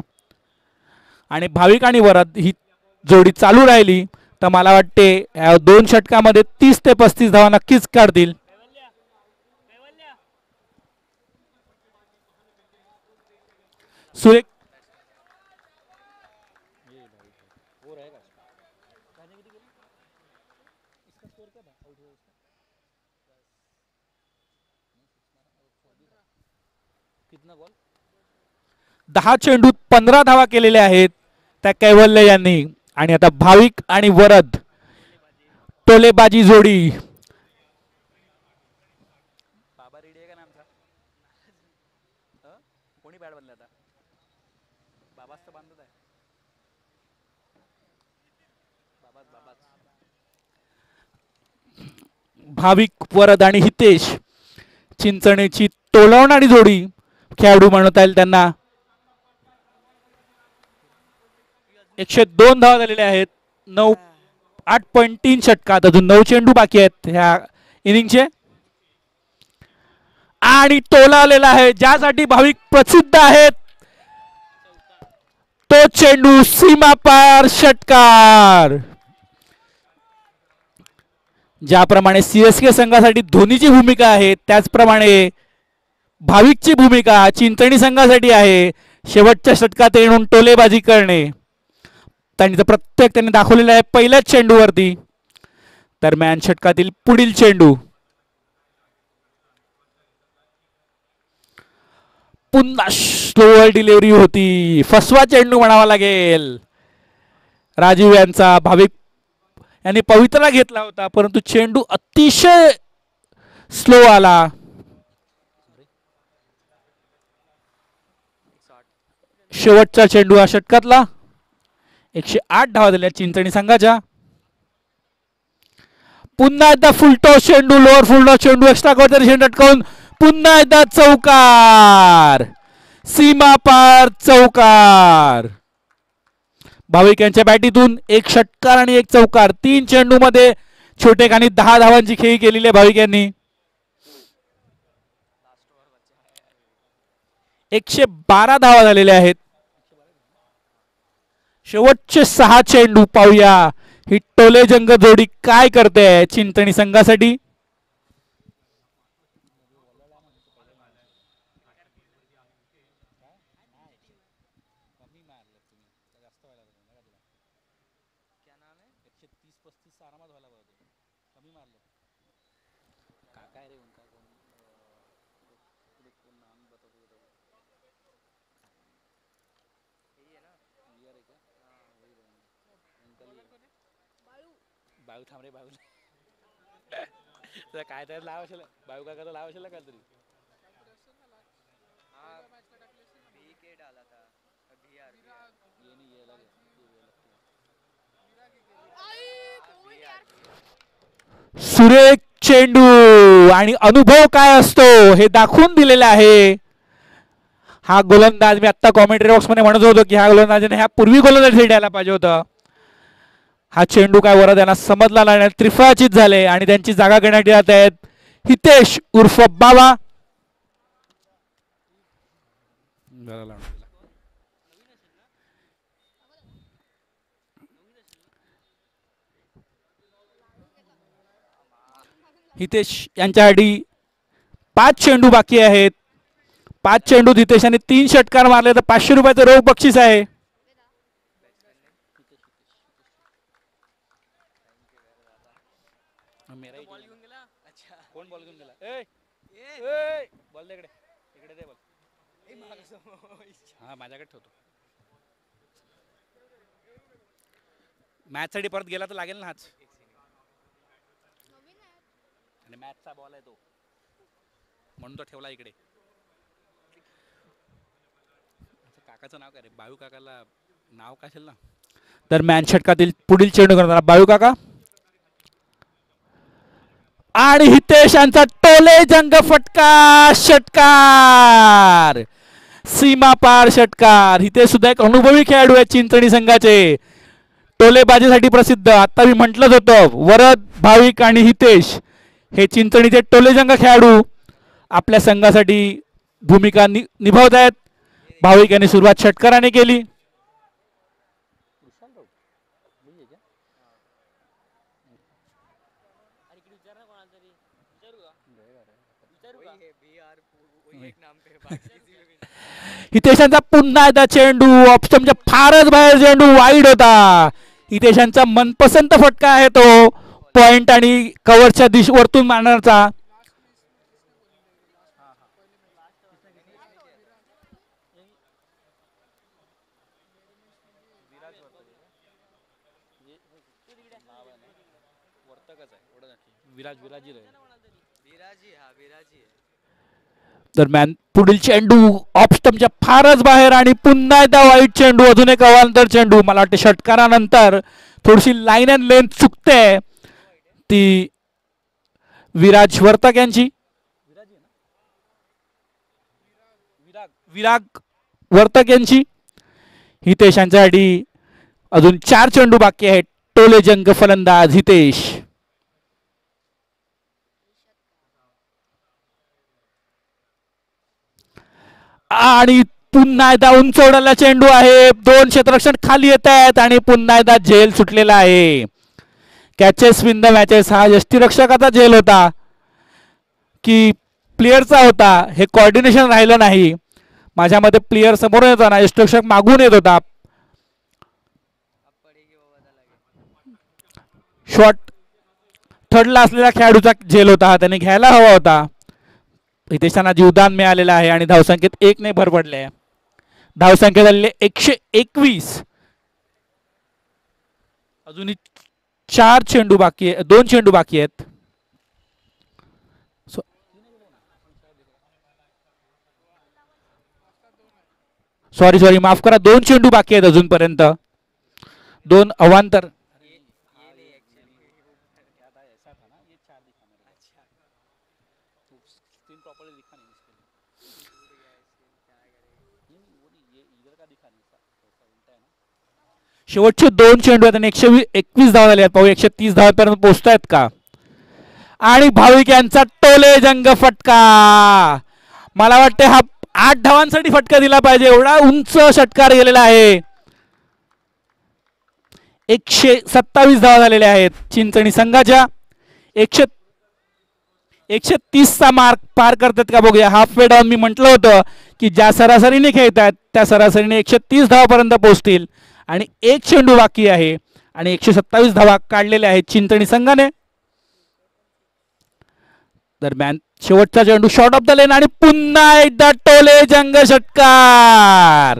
आणि भाविक आणि वरद ही जोडी चालू राहिली तर मला वाटते या 2 षटकामध्ये 30 ते 35 धावा नक्कीच काढतील. सुरेख कितना बॉल 10 चेंडूत 15 धावा केलेल्या आहेत त्या कैवल्य यांनी आणि आता भाविक आणि वरद टोलेबाजी जोडी. बाबा रेडी आहे का नाम था कोणी बॅट बदला आता बाबाच तर बांधत आहे. बाबाच भाविक वरद आणि हितेश चिंचणीची तोलवणारी जोडी खेळाडू म्हणता येईल त्यांना. 102 धावा झालेल्या आहेत. 8.3 षटकात अजून 9 चेंडू बाकी आहेत ह्या इनिंगचे आणि टोला आलेला आहे ज्यासाठी भाविक प्रसिद्ध आहेत. तो चेंडू सीमा पार षटकार. ज्याप्रमाणे सीएसके संघासाठी धोनीची भूमिका आहे त्याचप्रमाणे भाविकची भूमिका चिंचणी संघासाठी आहे. शेवटच्या षटकात येऊन टोलेबाजी करणे त्यांनी दाखवलेलं आहे पहिल्याच चेंडूवरती. दरम्यान षटकातील पुढील चेंडू पुन्हा स्लोअर डिलिव्हरी होती. फसवा चेंडू म्हणावा लागेल. राजीव यांचा भाविक यांनी पवित्रा घेतला होता परंतु चेंडू अतिशय स्लो आला. शेवटचा चेंडू हा षटकातला. 108 धावा दिल्या चिंचणी संघाच्या. पुन्हा एकदा फुलटॉस चेंडू लोअर फुलटॉस चेंडू एक्स्ट्रा कव्हरच्या दिशेने टटकावून पुन्हा एकदा चौकार. सीमा पार चौकार. भाविक यांच्या बॅटीतून 1 षटकार आणि 1 चौकार. 3 चेंडू मध्ये छोटेखानी 10 धावांची खेळी केलेली आहे भाविक यांनी. 112 धावा झालेल्या आहेत. शेवटचे 6 चेंडू पाहूया ही टोले जंग जोडी काय करते चिंचणी संघासाठी. क्या नाम है? 130-35 आरामात व्हायला पाहिजे. कमी मारले काका आहे रे उनका कोण नाम बता बायू थांब रे बायू काय तर लाव असेल बायू काका तर लाव असेल काहीतरी हाँ बी के डाला था बी आर ये नहीं ये अलग है सुरेख चेंडू आणि अनुभव काय असतो हे दाखवून दिलेला आहे. हा गोलंदाज मी आता कॉमेंट्री बॉक्स मध्ये म्हणत होतो की ह्या गोलंदाजाने ह्या पूर्वी गोलंदाज द्यायला पाहिजे होतं. हा चेंडू काय वरद यांना समजला नाही, त्रिफळाचीत झाले आणि त्यांची जागा घेण्यासाठी जात आहेत हितेश उर्फ बाबा. हितेश यांच्यासाठी 5 चेंडू बाकी आहेत. 5 चेंडूत हितेशाने 3 षटकार मारले तर 500 रुपयाचं रोख बक्षीस आहे. कोण बॉल घेऊन गेला ए ए बॉल दे इकडे इकडे दे बॉल हा माझ्याकडे ठेवतो. मॅच साठी परत गेला तर लागेल ना हाच आणि मॅचचा बॉल आहे तो म्हणून तो ठेवला इकडे. काकाचं नाव काय रे बाळू काकाला नाव काय असेल ना. दरम्यान षटकातील पुढील चेंडू करणारा बाळू काका आणि हितेश यांचा टोले जंग फटका षटकार सीमा पार षटकार. हितेश सुद्धा एक अनुभवी खेळाडू आहे चिंचणी संघाचे टोलेबाजीसाठी प्रसिद्ध. आता मी म्हटलंच होतं वरद भाविक आणि हितेश हे चिंचणीचे टोलेजंग खेळाडू आपल्या संघासाठी भूमिका निभावत आहेत. भाविक यांनी सुरुवात षटकाराने केली. हितेशांचा पुन्हा एकदा चेंडू ऑप्शनच्या फारच बाहेर चेंडू वाईड होता. हितेशांचा मनपसंत फटका आहे तो पॉइंट आणि कव्हरच्या वरतून मारण्याचा. दरम्यान पुढील चेंडू ऑफ स्टंपच्या फारच बाहेर आणि पुन्हा एकदा वाईट चेंडू अजून एक अवांतर चेंडू. मला वाटते षटकारानंतर थोडीशी लाईन अँड लेंथ चुकते ती विराज वर्तक यांची. विराग वर्तक यांची. हितेश यांच्यासाठी अजून 4 चेंडू बाकी आहेत. टोले जंग फलंदाज हितेश आणि पुन्हा एकदा उंचवलेला चेंडू आहे. 2 क्षेत्ररक्षण खाली येत आहेत आणि पुन्हा एकदा झेल सुटलेला आहे. कॅचेस विन द मॅचेस हा यष्टीरक्षकाचा झेल होता की प्लेअरचा होता हे कोऑर्डिनेशन राहिलं नाही. माझ्या मते प्लेअर समोर येत होता ना यष्टीरक्षक मागून येत होता. शॉट थर्डला असलेल्या खेळाडूचा झेल होता हा त्याने घ्यायला हवा होता. हितेशांना जीवदान मिळालेलं आहे आणि धावसंख्येत 1 ने भर पडले आहे. धावसंख्या झालेले 121. अजूनही 4 चेंडू बाकी आहे 2 चेंडू बाकी आहेत. सॉरी माफ करा 2 चेंडू बाकी आहेत अजूनपर्यंत. 2 अवांतर. शेवटचे 2 चेंडू आहेत आणि 121 धावा झाल्या. पाहू 130 धावापर्यंत पोहोचतायत का. आणि भाविक यांचा टोले जंग फटका. मला वाटते हा 8 धावांसाठी फटका दिला पाहिजे एवढा उंच षटकार गेलेला आहे. 127 धावा झालेल्या आहेत चिंचणी संघाच्या. 130 चा मार्क पार करतात का बघूया. हाफ वे डाऊन मी म्हटलं होतं की ज्या सरासरीने खेळतात त्या सरासरीने 130 धावापर्यंत पोहोचतील आणि 1 चेंडू बाकी आहे आणि 127 धावा काढलेल्या आहेत चिंचणी संघाने. दरम्यान शेवटचा चेंडू शॉर्ट ऑफ द लेन आणि पुन्हा एकदा टोले जंग षटकार.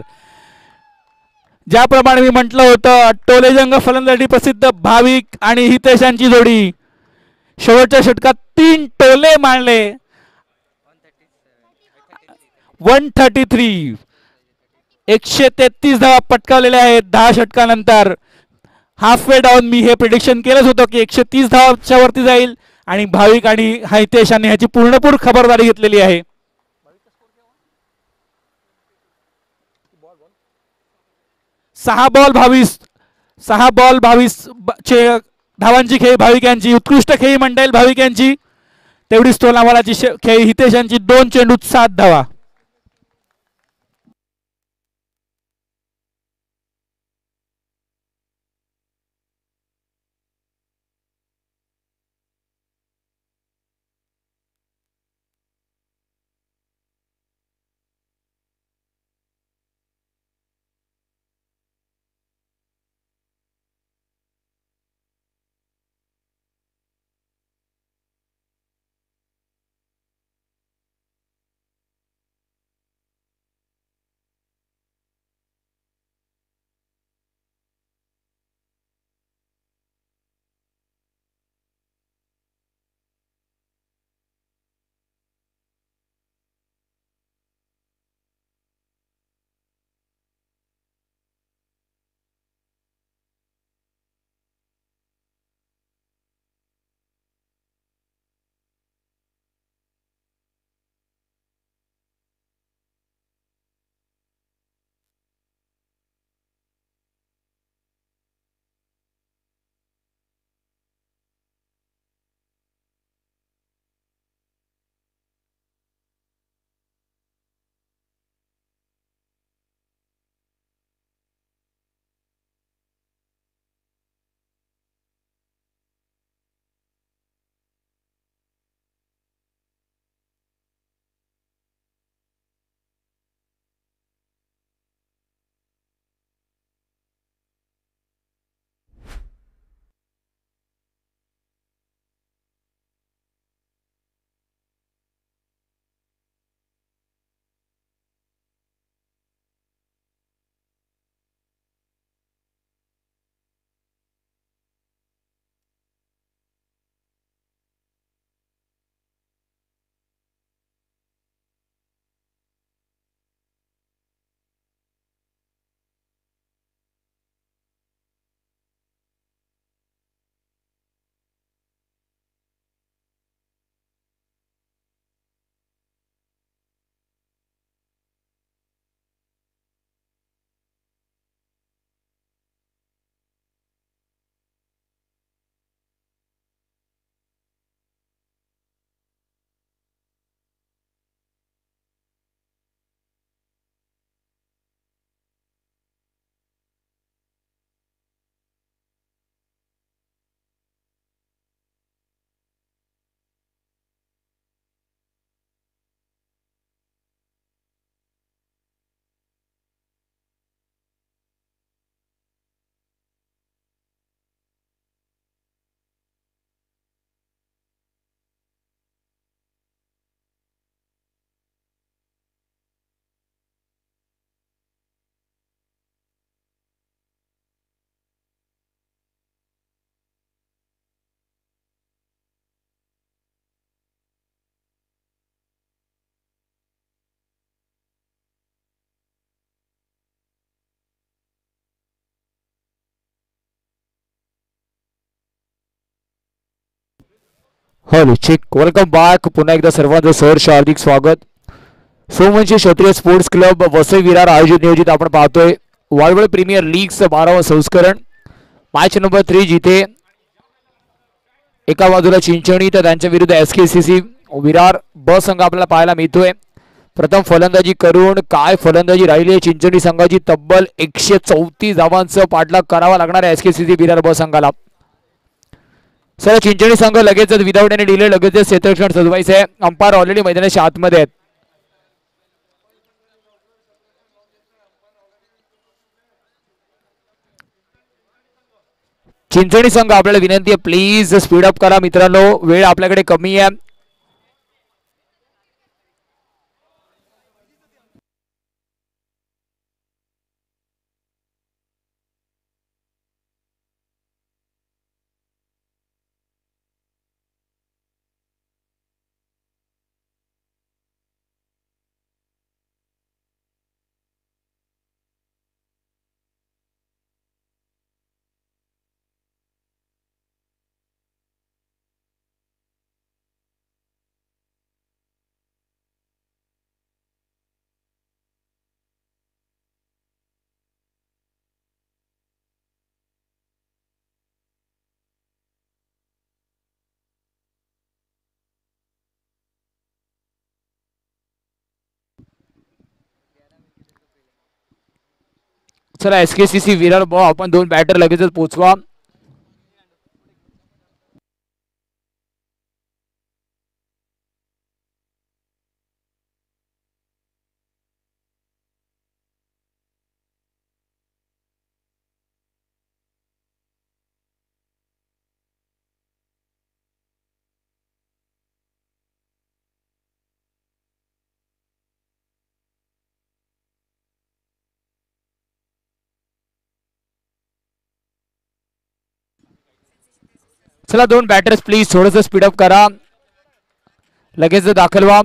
ज्याप्रमाणे मी म्हटलं होतं, टोलेजंग फलंदाजी प्रसिद्ध भाविक आणि हितेश यांची जोडी शेवटच्या षटकात 3 टोले मारले. 133 133 धावा पटकावलेल्या आहेत 10 षटकानंतर. हाफ वे डाऊन मी हे प्रिडिक्शन केलंच होतं की 130 धावाच्या वरती जाईल आणि भाविक आणि हितेश यांनी ह्याची पूर्णपूर खबरदारी घेतलेली आहे. 6 बॉल 22 चे धावांची खेळी भाविक यांची. उत्कृष्ट खेळी म्हणता येईल भाविक यांची. तेवढीच तोलामालाची खेळी हितेश यांची. 2 चेंडूत 7 धावा. Hello check. Welcome back. पुन्हा एकदा सर्वांचं सहर्ष हार्दिक स्वागत. सोमवंशी क्षत्रिय स्पोर्ट्स क्लब वसई विरार आयोजित नियोजित आपण पाहतोय वाळवळ प्रीमियर लीगचं 12वं संस्करण. मॅच नंबर 3 जिथे एका बाजूला चिंचणी तर त्यांच्या विरुद्ध SKCC विरार ब संघ आपल्याला पाहायला मिळतोय. प्रथम फलंदाजी करून काय फलंदाजी राहिली आहे चिंचणी संघाची. तब्बल 134 धावांचा पाठलाग करावा लागणार आहे SKCC विरार ब संघाला. सर चिंचणी संघ लगेचच विदाउट एनी डिले लगेचच क्षेत्ररक्षण सजवायचं आहे. अंपायर ऑलरेडी मैदानाच्या आतमध्ये आहेत. चिंचणी संघ आपल्याला विनंती आहे प्लीज स्पीड अप करा मित्रांनो. वेळ आपल्याकडे कमी आहे. चला SKCC विरार बॉ आपण 2 बॅटर लगेचच पोहोचवा. चला 2 बॅटर्स प्लीज थोडंसं स्पीडअप करा. लगेच दाखल व्हा.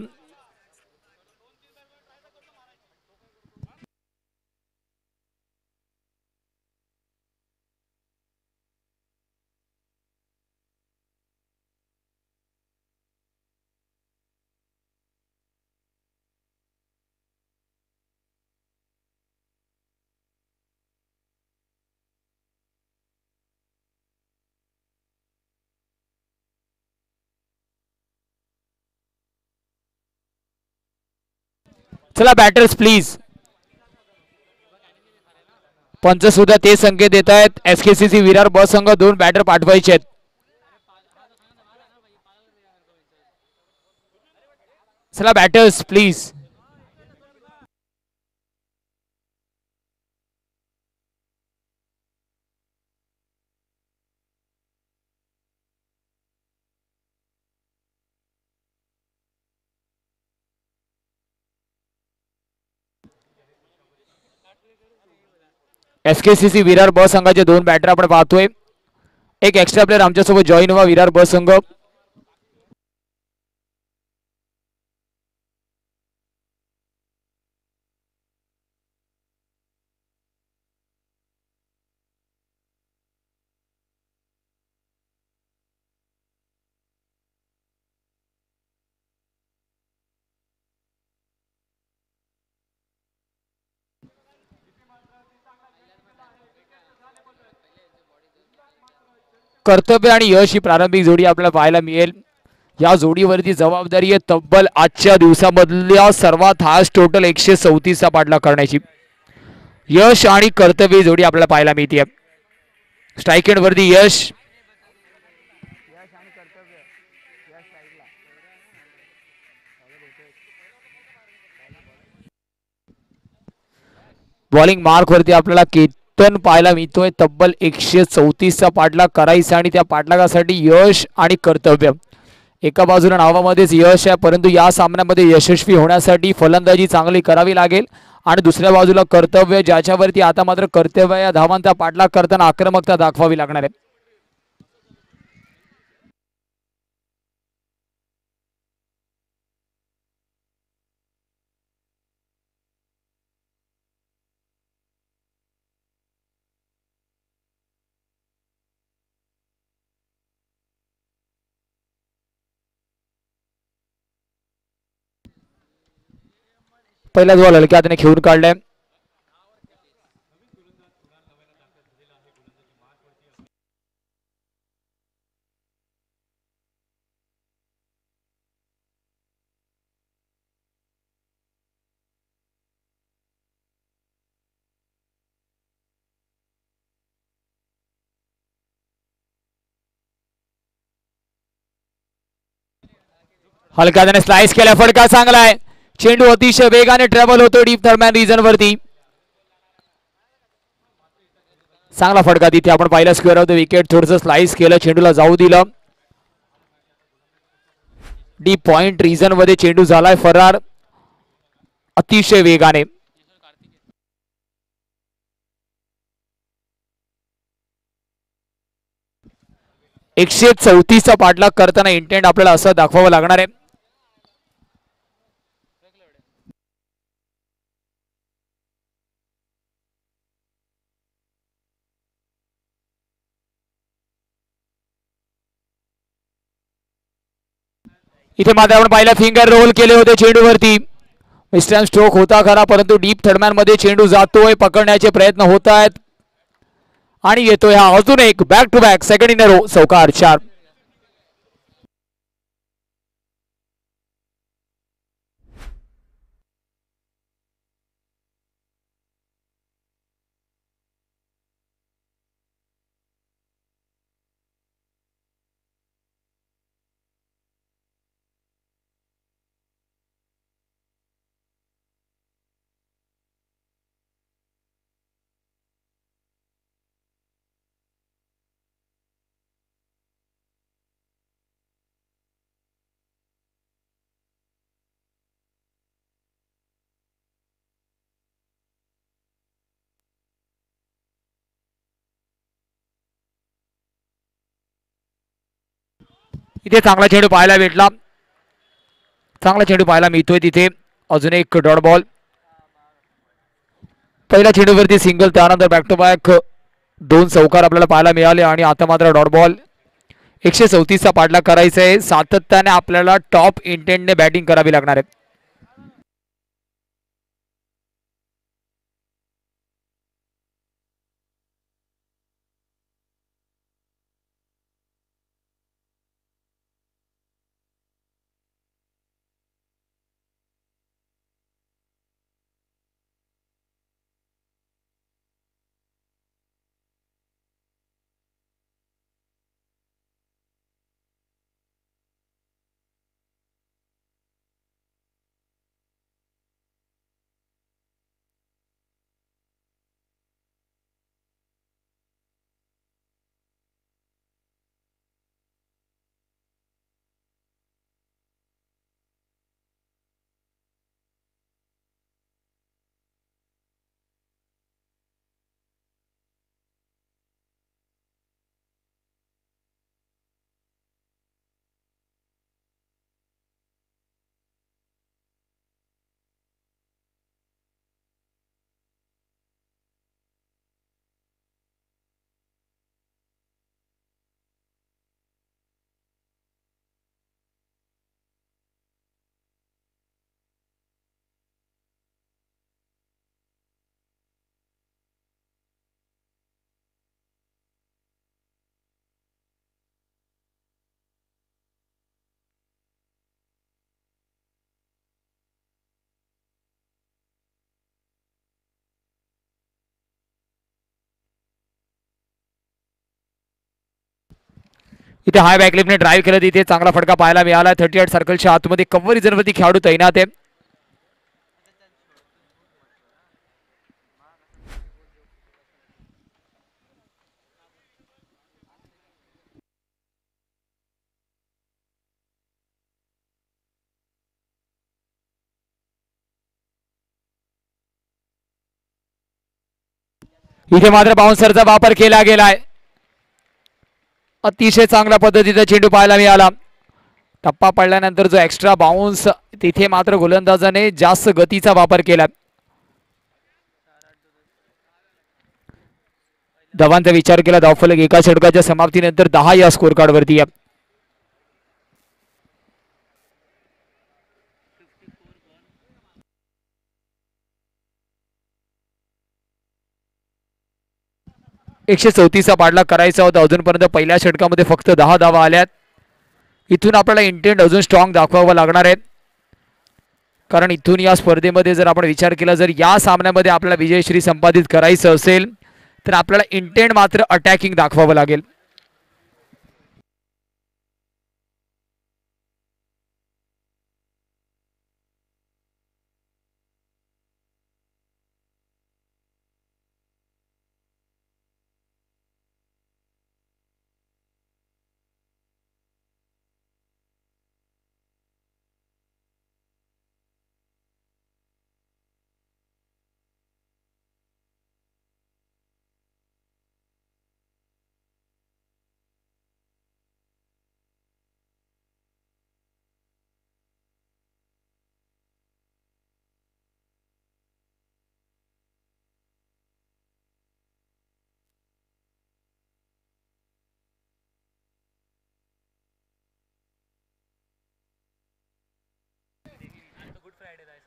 चला बॅटर्स प्लीज. पंच सुद्धा ते संकेत देत आहेत. SKCC विरार ब संघ 2 बॅटर पाठवायचे आहेत. चला बॅटर्स प्लीज. SKCC विरार ब संघाचे 2 बॅटर आपण पाहतोय. एक एक्स्ट्रा प्लेअर आमच्यासोबत जॉईन व्हा विरार ब संघ. कर्तव्य आणि यश ही प्रारंभिक जोडी आपल्याला पाहायला मिळेल. या जोडीवरती जबाबदारी आहे तब्बल आजच्या दिवसामधल्या सर्वात हायस्ट टोटल 134 चा पाठलाग करण्याची. यश आणि कर्तव्य जोडी आपल्याला पाहायला मिळते. स्ट्राईक एंड वरती यश. बॉलिंग मार्क वरती आपल्याला केतन पाहायला मिळतोय. तब्बल 134 चा पाठलाग करायचा आणि त्या पाठलागासाठी यश आणि कर्तव्य. एका बाजूला नावामध्येच यश आहे परंतु या सामन्यामध्ये यशस्वी होण्यासाठी फलंदाजी चांगली करावी लागेल आणि दुसऱ्या बाजूला कर्तव्य ज्याच्यावरती आता मात्र कर्तव्य या धावांचा पाठलाग करताना आक्रमकता दाखवावी लागणार आहे. पहिला बॉल हलक्या हाताने खेळून काढलाय. हलक्या हाताने स्लाइस केला. फटका चांगला आहे. चेंडू अतिशय वेगाने ट्रॅव्हल होतो डीप दरम्यान रिजन वरती. चांगला फटका तिथे आपण पाहिला. Square of the wicket. थोडंसं स्लाइस केलं. चेंडूला जाऊ दिलं. डीप पॉइंट रिजन मध्ये चेंडू झालाय फरार अतिशय वेगाने. एकशे 34 चा पाठलाग करताना इंटेंट आपल्याला असं दाखवावं लागणार आहे. इथे मात्र आपण पाहिला फिंगर रोल केले होते चेंडूवरती. मिस्टॅन स्ट्रोक होता खरा परंतु डीप थर्डमॅन मध्ये चेंडू जातोय. पकडण्याचे प्रयत्न होत आहेत आणि येतोय हा अजून एक back to back second in a row चौकार 4. इथे चांगला चेंडू पाहायला भेटला, चांगला चेंडू पाहायला मिळतोय तिथे. अजून एक डॉट बॉल. पहिल्या चेंडूवरती सिंगल, त्यानंतर बॅक टू बॅक 2 चौकार आपल्याला पाहायला मिळाले आणि आता मात्र डॉट बॉल. 134चा पाठलाग करायचा आहे. सातत्याने आपल्याला टॉप इंटेंटने बॅटिंग करावी लागणार आहे. इथे हाय बॅकलिपने ड्राईव्ह केलं, तिथे चांगला फटका पाहायला मिळाला. 38 सर्कलच्या आतमध्ये कव्हर रिझनवरती खेळाडू तैनात आहे. इथे मात्र बाउन्सरचा वापर केला गेलाय. अतिशय चांगल्या पद्धतीचा चेंडू पाहायला मिळाला. टप्पा पडल्यानंतर जो एक्स्ट्रा बाउन्स, तिथे मात्र गोलंदाजाने जास्त गतीचा वापर केला. धावांचा विचार केला, धावफलक एका षटकाच्या समाप्तीनंतर 10 या स्कोर कार्ड वरती आहे. एकशे 34चा पाठलाग करायचा होता. अजूनपर्यंत पहिल्या षटकामध्ये फक्त 10 धावा आल्यात. इथून आपल्याला इंटेंट अजून स्ट्रॉंग दाखवावं लागणार आहे, कारण इथून या स्पर्धेमध्ये जर आपण विचार केला, जर या सामन्यामध्ये आपल्याला विजयश्री संपादित करायचं असेल तर आपल्याला इंटेंट मात्र अटॅकिंग दाखवावं लागेल.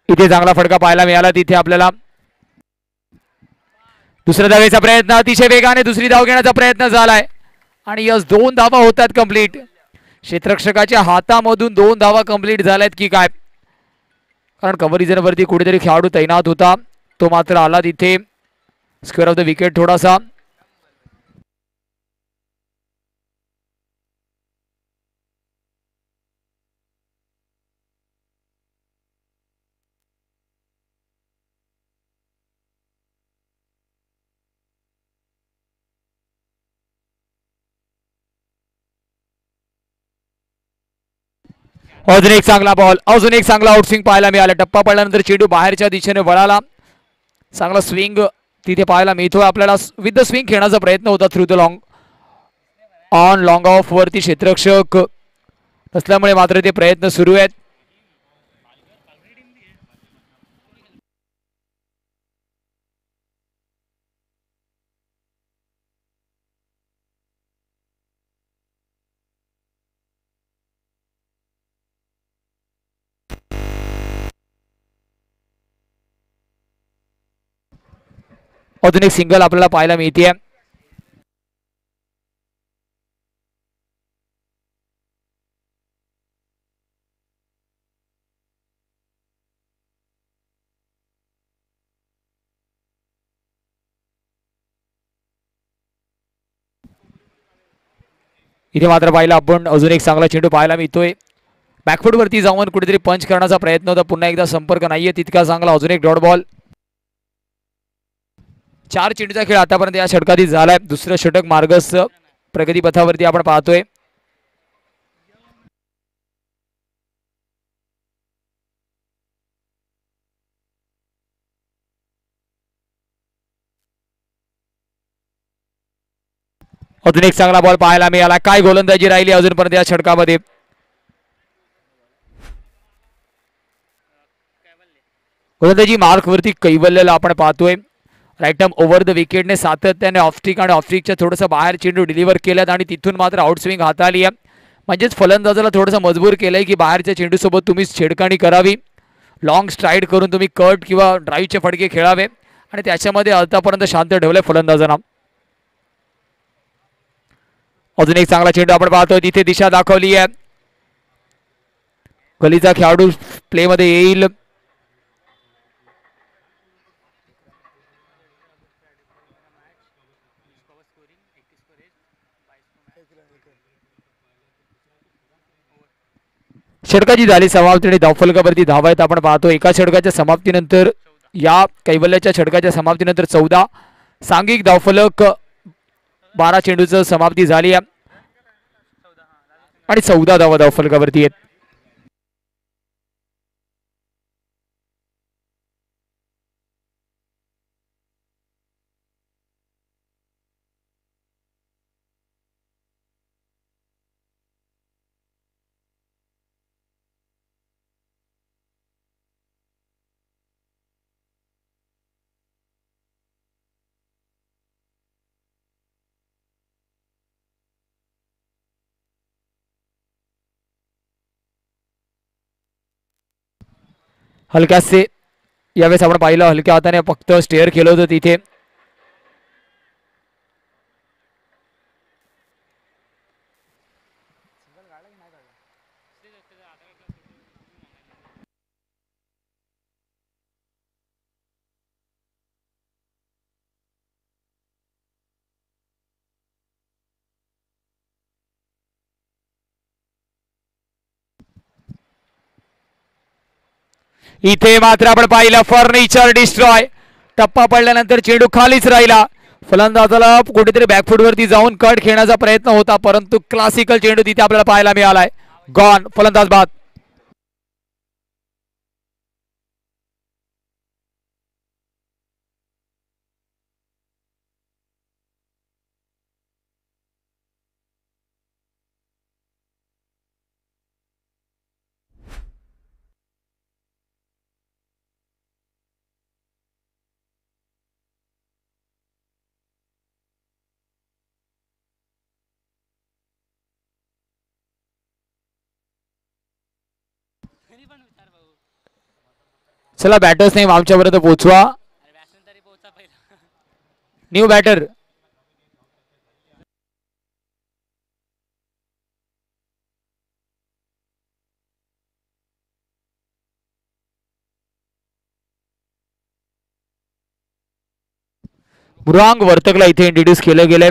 इथे चांगला फटका पाहायला मिळाला. तिथे आपल्याला दुसऱ्या धावेचा प्रयत्न, अतिशय वेगाने दुसरी धाव घेण्याचा प्रयत्न झालाय आणि यस 2 धावा होतात कंप्लीट. क्षेत्ररक्षकाच्या हातामधून 2 धावा कंप्लीट झाल्यात की काय, कारण कव्हर रिझनवरती कुठेतरी खेळाडू तैनात होता, तो मात्र आला तिथे. स्क्वेअर ऑफ द विकेट थोडासा. अजून एक चांगला बॉल, अजून एक चांगला आउटस्विंग पाहायला मिळाला. टप्पा पडल्यानंतर चेंडू बाहेरच्या दिशेने वळाला. चांगला स्विंग तिथे पाहायला मिळतोय आपल्याला. विथ द स्विंग खेळण्याचा प्रयत्न होता through the long on long of वरती क्षेत्ररक्षक असल्यामुळे मात्र ते प्रयत्न सुरू आहेत. अजून एक सिंगल आपल्याला पाहायला मिळते. इथे मात्र पाहिलं आपण अजून एक चांगला चेंडू पाहायला मिळतोय. बॅकफुट वरती जाऊन कुठेतरी पंच करण्याचा प्रयत्न होता. पुन्हा एकदा संपर्क नाहीये तितका चांगला. अजून एक डॉट बॉल. 4 चेंडूचा खेळ आतापर्यंत या षटकातील झालाय. दुसरं षटक मार्गस्थ प्रगती पथावरती आपण पाहतोय. अजून एक चांगला बॉल पाहायला मिळाला. काय गोलंदाजी राहिली अजूनपर्यंत या षटकामध्ये. गोलंदाजी मार्क वरती कैवल्यला आपण पाहतोय. राईट आर्म ओव्हर द विकेटने सातत्याने ऑफस्टिक आणि ऑफस्टिकच्या थोडंसं बाहेर चेंडू डिलिव्हर केल्यात आणि तिथून मात्र आउटस्विंग हाताळली आहे. म्हणजेच फलंदाजाला थोडंसं मजबूर केलंय की बाहेरच्या चेंडूसोबत तुम्ही छेडखाणी करावी. लॉंग स्ट्राईड करून तुम्ही कट किंवा ड्राईव्हचे फटके खेळावे आणि त्याच्यामध्ये आतापर्यंत शांत ठेवलंय फलंदाजांना. अजून एक चांगला चेंडू आपण पाहतोय. तिथे दिशा दाखवली आहे. गलीचा खेळाडू प्ले मध्ये येईल. षटकाची झाली समाप्ती आणि धावफलकावरती धावा आहेत आपण पाहतो. एका षटकाच्या समाप्तीनंतर या कैवल्याच्या षटकाच्या समाप्तीनंतर 14 सांघिक धावफलक 12 चेंडूचं समाप्ती झाली आहे आणि 14 धावा धावफलकावरती आहेत. हलक्यासे यावेळेस आपण पाहिलं हलक्या हाताने फक्त स्टेअर केलं होतं तिथे. इथे मात्र आपण पाहिलं फर्निचर डिस्ट्रॉय. टप्पा पडल्यानंतर चेंडू खालीच राहिला. फलंदाजाला कुठेतरी बॅकफुट वरती जाऊन कट खेळण्याचा प्रयत्न होता परंतु क्लासिकल चेंडू तिथे आपल्याला पाहायला मिळालाय. गॉन. फलंदाज बाद. चला बॅटर्स नाही आमच्यापर्यंत पोहोचवा. New batter. बुरांग वर्तकला इथे इंट्रोड्यूस केलं गेलंय.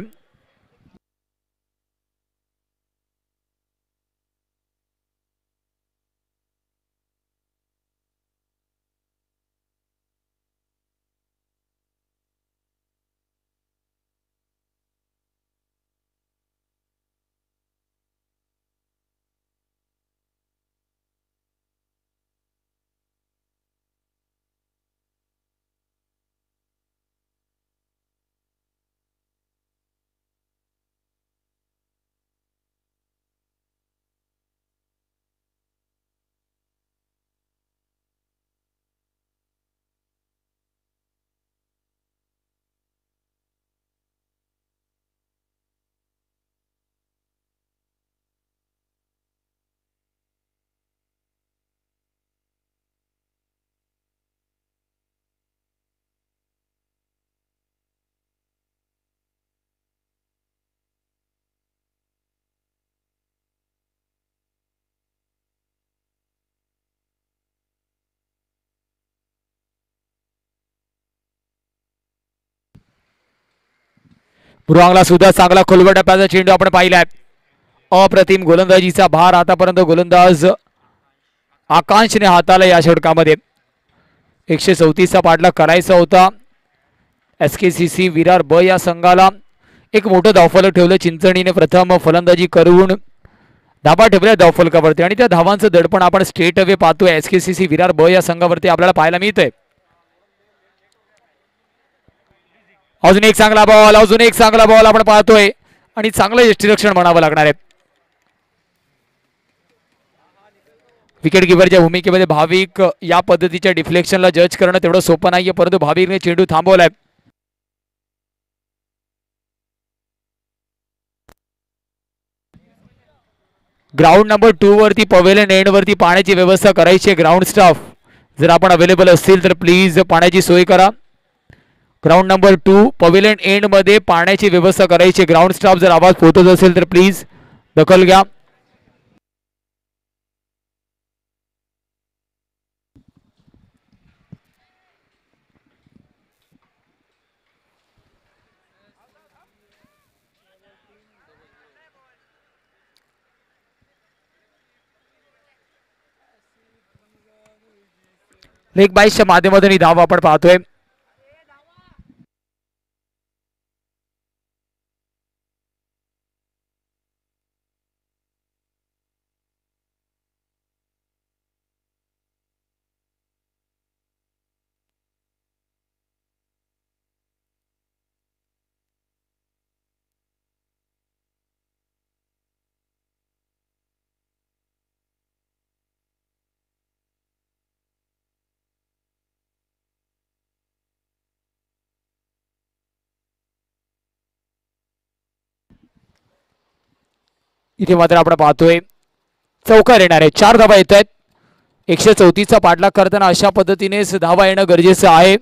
पुरांगला सुद्धा चांगला खोलवर टप्प्याचा चेंडू आपण पाहिलाय. अप्रतिम गोलंदाजीचा भार आतापर्यंत गोलंदाज आकांक्षने हाताला या षटकामध्ये. 134चा पाठलाग करायचा होता. SKCC विरार ब या संघाला एक मोठं धावफलक ठेवलं. चिंचणीने प्रथम फलंदाजी करून धाबा ठेवल्या धावफलकावरती आणि त्या धावांचं दडपण आपण स्ट्रेट अवे पाहतोय. SKCC विरार ब या संघावरती आपल्याला पाहायला मिळतंय. अजून एक चांगला बॉल, अजून एक चांगला बॉल आपण पाहतोय आणि चांगलं यष्टीरक्षण म्हणावं लागणार आहे. विकेट किपरच्या भूमिकेमध्ये भाविक या पद्धतीच्या डिफ्लेक्शनला जज करणं तेवढं सोपं नाहीये, परंतु भाविकने चेंडू थांबवलाय. ग्राउंड नंबर 2 वरती पवेलियन एंड वरती पाण्याची व्यवस्था करायची आहे. ग्राउंड स्टाफ जर आपण अवेलेबल असतील तर प्लीज पाण्याची सोय करा. ग्राउंड नंबर 2 पवेलियन एंड मध्ये पाण्याची व्यवस्था करायची. ग्राउंड स्टाफ जर आवाज पोहोचत असेल तर प्लीज दखल घ्या. लेग बाईसच्या माध्यमातून ही धाव आपण पाहतोय. इथे मात्र आपण पाहतोय चौकार येणार आहे. 4 धावा येत आहेत. 134चा पाठलाग करताना अशा पद्धतीनेच धावा येणं गरजेचं आहे.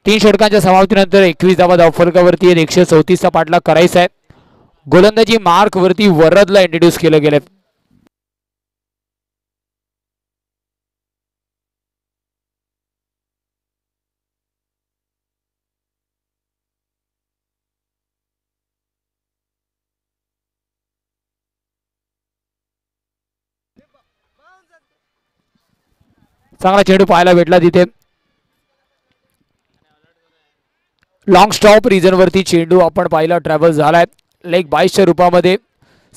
तीन षटकांच्या समाप्तीनंतर 21 धावा धावफलकावरती 134चा पाठलाग करायचा आहे. गोलंदाजी मार्क वरती वरदला इंट्रोड्यूस केलं गेलं. चांगला चेंडू पाहायला भेटला तिथे. लॉंग स्टॉप रिजन वरती चेंडू आपण पाहिला ट्रॅव्हल झालाय. लेग 22च्या रूपामध्ये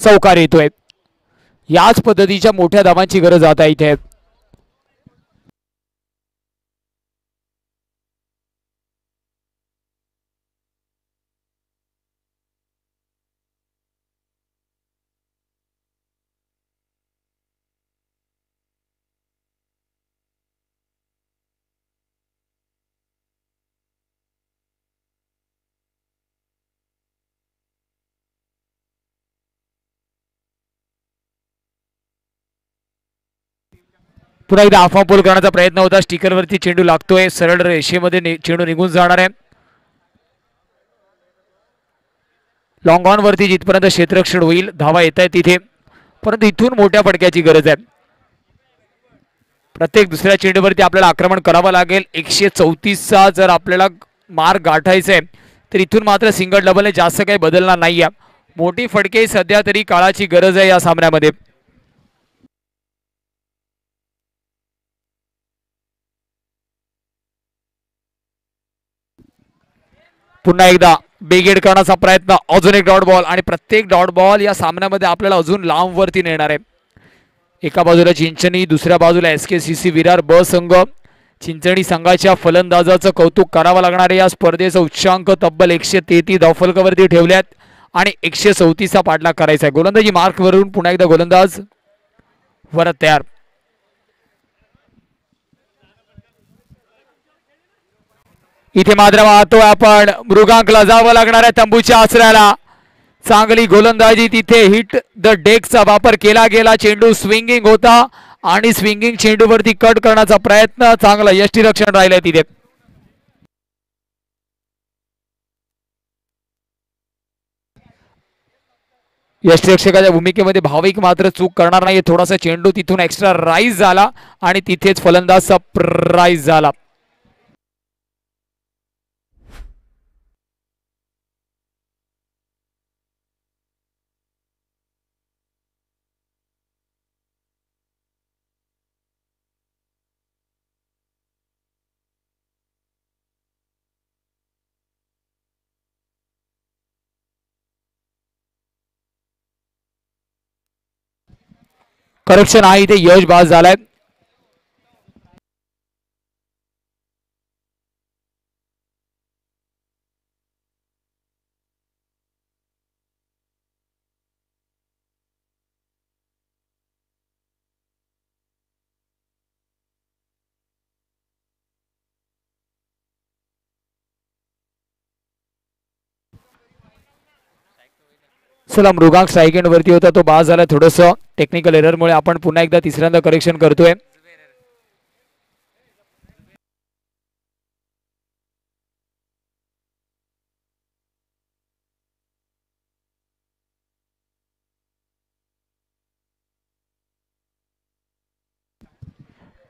चौकार येतोय. याच पद्धतीच्या मोठ्या धावांची गरज आता इथे. पुन्हा एकदा हाफ बॉल करण्याचा प्रयत्न होता. स्टिकरवरती चेंडू लागतोय. सरळ रेषेमध्ये चेंडू निघून जाणार आहे. लॉंग ऑन वरती जिथपर्यंत क्षेत्ररक्षण होईल धावा येत आहे तिथे, परंतु इथून मोठ्या फटक्याची गरज आहे. प्रत्येक दुसऱ्या चेंडूवरती आपल्याला आक्रमण करावं लागेल. 134चा जर आपल्याला मार्क गाठायचा आहे तर इथून मात्र सिंगल डबलने जास्त काही बदलणार नाहीये. मोठी फटके सध्या तरी काळाची गरज आहे या सामन्यामध्ये. पुन्हा एकदा बेगेड करण्याचा प्रयत्न. अजून एक डॉट बॉल आणि प्रत्येक डॉट बॉल या सामन्यामध्ये आपल्याला अजून लांब वरती नेणार आहे. एका बाजूला चिंचणी, दुसऱ्या बाजूला SKCC विरार ब संघ. चिंचणी संघाच्या फलंदाजाचं कौतुक करावं लागणार आहे. या स्पर्धेचा उच्चांक तब्बल 133 धावफलकावरती ठेवल्यात आणि 134चा पाठलाग करायचा आहे. गोलंदाजी मार्क वरून पुन्हा एकदा गोलंदाज वरत तयार. इथे मात्र पाहतोय आपण मृगांकला जावं लागणार आहे तंबूच्या आसऱ्याला. चांगली गोलंदाजी तिथे. हिट द डेकचा वापर केला गेला. चेंडू स्विंगिंग होता आणि स्विंगिंग चेंडूवरती कट करण्याचा प्रयत्न. चांगलं यष्टीरक्षण राहिलंय तिथे. यष्टीरक्षकाच्या भूमिकेमध्ये भाविक मात्र चूक करणार नाही. थोडासा चेंडू तिथून एक्स्ट्रा राईज झाला आणि तिथेच फलंदाज सरप्राईज झाला. करेक्शन आहे इथे. यश बाद झालाय. चला मृगांक स्ट्राईक एंड वरती होता तो बाद झाला. थोडस टेक्निकल एरर मुळे आपण पुन्हा एकदा तिसऱ्यांदा करेक्शन करतोय.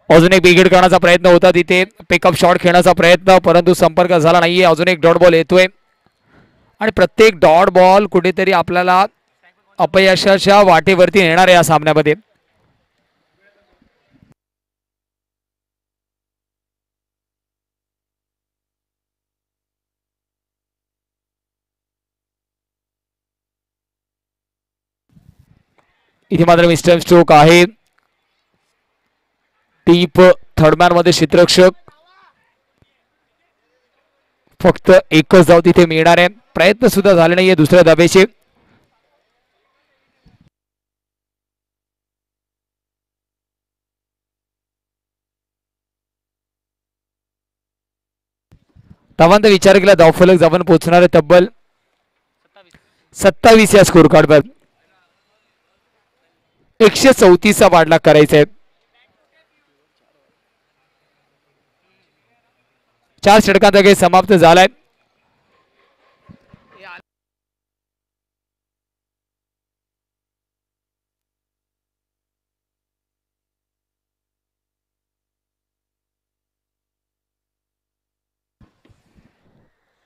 अजून एक बिगेड करण्याचा प्रयत्न होता तिथे. पिकअप शॉट खेळण्याचा प्रयत्न परंतु संपर्क झाला नाहीये. अजून एक डॉट बॉल येतोय आणि प्रत्येक डॉट बॉल कुठेतरी आपल्याला अपयशाच्या वाटेवरती नेणार आहे या सामन्यामध्ये. इथे मात्र मिस्टर स्ट्रोक आहे. टीप थर्डमॅन मध्ये क्षेत्ररक्षक. फक्त एकच धाव तिथे मिळणार आहे. प्रयत्न सुद्धा झाले नाहीये दुसऱ्या धावेचे. धावांत विचार केला धावफलक जाऊन पोहोचणार आहे तब्बल 27 या स्कोर कार्डवर. 134चा पाठलाग करायचा आहे. 4 षटकांचा खेळ समाप्त झालाय.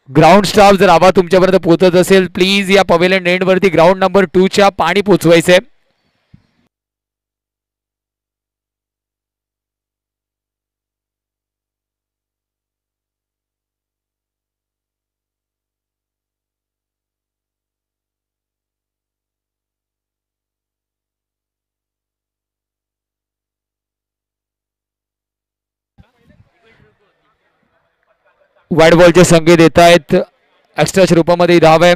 ग्राउंड स्टाफ जर आवाज तुमच्यापर्यंत पोहोचत असेल प्लीज या पवेलियन एंड वरती ग्राउंड नंबर 2 च्या पाणी पोहोचवायचंय. वाईट बॉलचे संकेत येत आहेत. एक्स्ट्राच्या रूपामध्ये धाव आहे.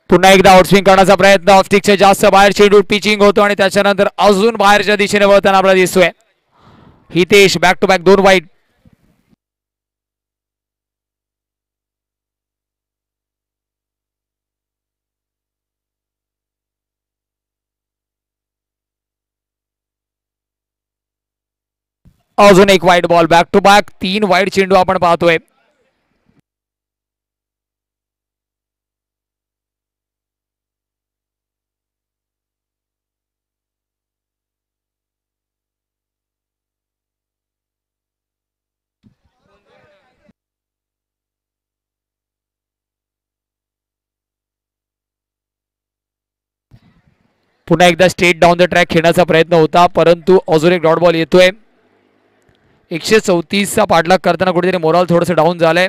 पुन्हा एकदा आउटस्विंग करण्याचा प्रयत्न. ऑफस्टिकच्या जास्त बाहेर चेंडू पिचिंग होतो आणि त्याच्यानंतर अजून बाहेरच्या दिशेने वळताना आपल्याला दिसतोय. हितेश बॅक टू बॅक 2 वाईट. अजून एक वाईट बॉल. बॅक टू बॅक 3 वाईट चेंडू आपण पाहतोय. पुन्हा एकदा स्ट्रेट डाऊन द ट्रॅक खेळण्याचा प्रयत्न होता, परंतु अजून एक डॉट बॉल येतोय. 134 चा पाठलाग करताना कुठेतरी मोराल थोडंसं डाऊन झालंय.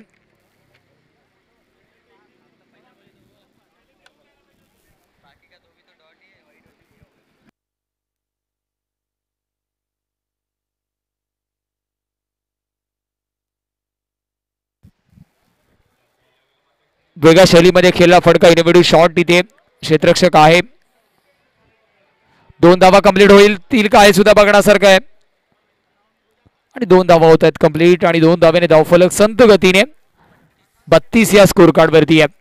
वेगळ्या शैलीमध्ये खेळला फटका. इनोव्हेटिव्ह शॉट तिथे क्षेत्ररक्षक आहे. 2 धावा कंप्लीट होईल तील काय सुद्धा बघण्यासारखं आहे. आणि 2 धावा होत आहेत कंप्लीट आणि 2 धावेने धावफलक संत गतीने 32 या स्कोर कार्ड वरती आहे.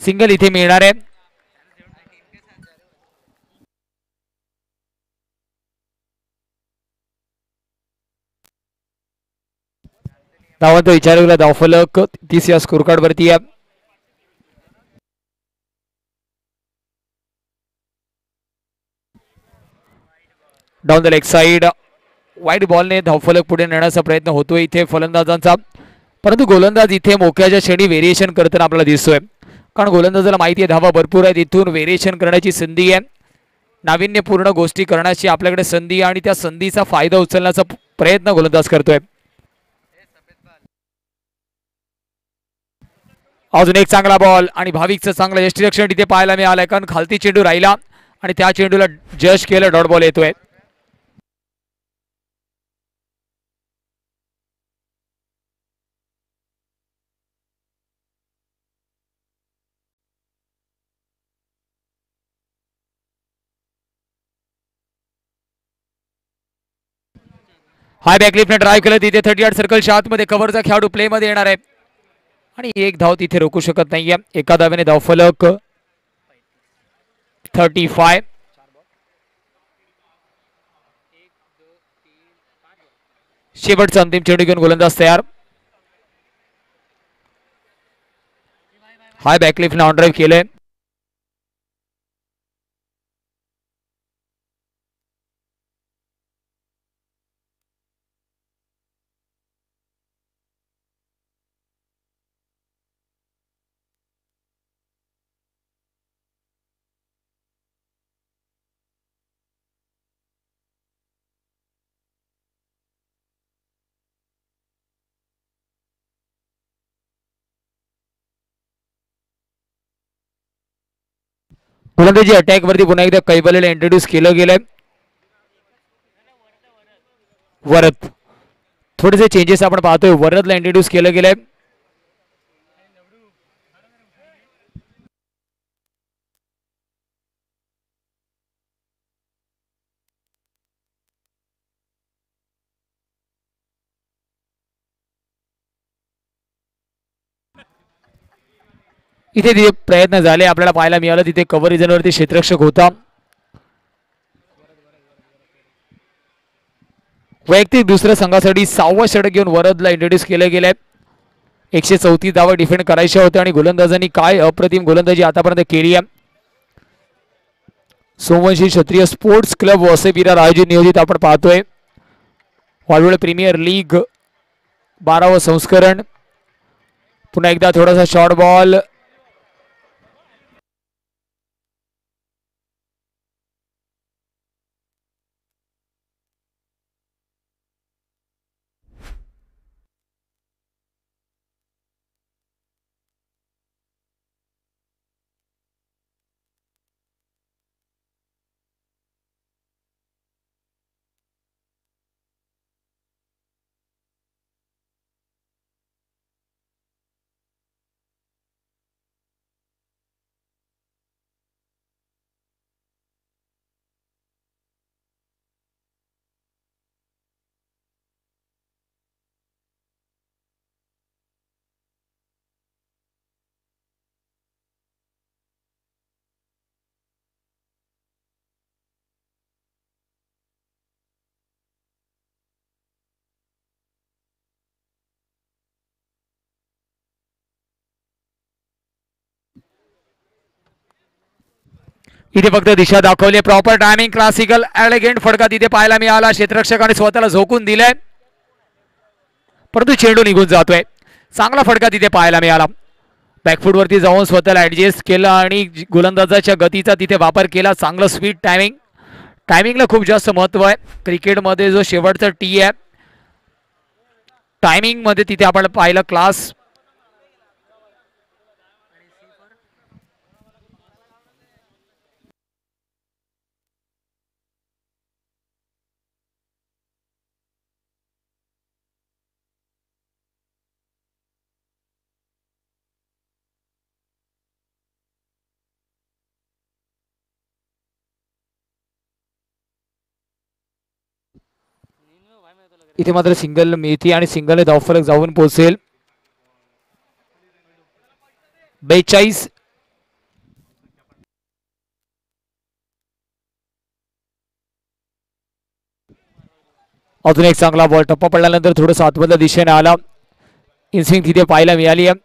सिंगल इथे मिळणार आहे. धावंत विचारलेला धावफलक 30 या स्कोर कार्ड वरती आहे. डाऊन द लेग साइड वाईट बॉलने धावफलक पुढे नेण्याचा प्रयत्न होतोय इथे फलंदाजांचा, परंतु गोलंदाज इथे मोक्याच्या क्षणी व्हेरिएशन करताना आपल्याला दिसतोय. कारण गोलंदाजाला माहिती आहे धावा भरपूर आहेत, इथून व्हेरिएशन करण्याची संधी आहे, नाविन्यपूर्ण गोष्टी करण्याची आपल्याकडे संधी आहे आणि त्या संधीचा फायदा उचलण्याचा प्रयत्न गोलंदाज करतोय. अजून एक चांगला बॉल आणि भाविकचं चांगलं यष्टीरक्षण इथे पाहायला मिळालंय, कारण खालती चेंडू राहिला आणि त्या चेंडूला जश केलं. डॉट बॉल येतोय. हाय बॅकलिफ्टने ड्राईव्ह केलं तिथे 38 सर्कलच्या आतमध्ये कव्हरचा खेळाडू प्ले मध्ये येणार आहे आणि एक धाव तिथे रोखू शकत नाहीये. एका धावेने धावफलक 35. शेवटचा अंतिम चेंडू घेऊन गोलंदाज तयार. हाय बॅकलिफ्टने ऑन ड्राईव्ह केलंय. गोलंदाजी अटॅक वरती पुन्हा एकदा कैबलेला इंट्रोड्यूस केलं गेलंय. वरद थोडेसे चेंजेस आपण पाहतोय. वरदला इंट्रोड्यूस केलं गेलंय. इथे तिथे प्रयत्न झाले आपल्याला पाहायला मिळालं तिथे कव्हर रिजनवरती क्षेत्ररक्षक होता. वैयक्तिक दुसऱ्या संघासाठी 6वं षटक घेऊन वरदला इंट्रोड्यूस केले गेले. 134 धावा डिफेंड करायच्या होत्या आणि गोलंदाजांनी काय अप्रतिम गोलंदाजी आतापर्यंत केली आहे. सोमवंशी क्षत्रिय स्पोर्ट्स क्लब वसई विरार आयोजित नियोजित आपण पाहतोय. वाडवळ प्रीमियर लीग 12व संस्करण. पुन्हा एकदा थोडासा शॉर्ट बॉल. इथे फक्त दिशा दाखवली. प्रॉपर टायमिंग क्लासिकल एलिगेंट फटका तिथे पाहायला मिळाला. क्षेत्ररक्षकाने स्वतःला झोकून दिलाय परंतु चेंडू निघून जातोय. चांगला फटका तिथे पाहायला मिळाला. बॅकफूट वरती जाऊन स्वतःला ऍडजस्ट केलं आणि गोलंदाजाच्या गतीचा तिथे वापर केला. चांगलं स्पीड टायमिंग. टायमिंगला खूप जास्त महत्व आहे क्रिकेटमध्ये. जो शेवटचा टी आहे टायमिंग मध्ये तिथे आपण पाहिलं क्लास. इथे मात्र सिंगल मिळती आणि सिंगल धावफलक जाऊन पोहोचेल. 42. अजून एक चांगला बॉल. टप्पा पडल्यानंतर थोडस आतमधल्या दिशेने आला. इन्स्विंग तिथे पाहायला मिळाली आहे.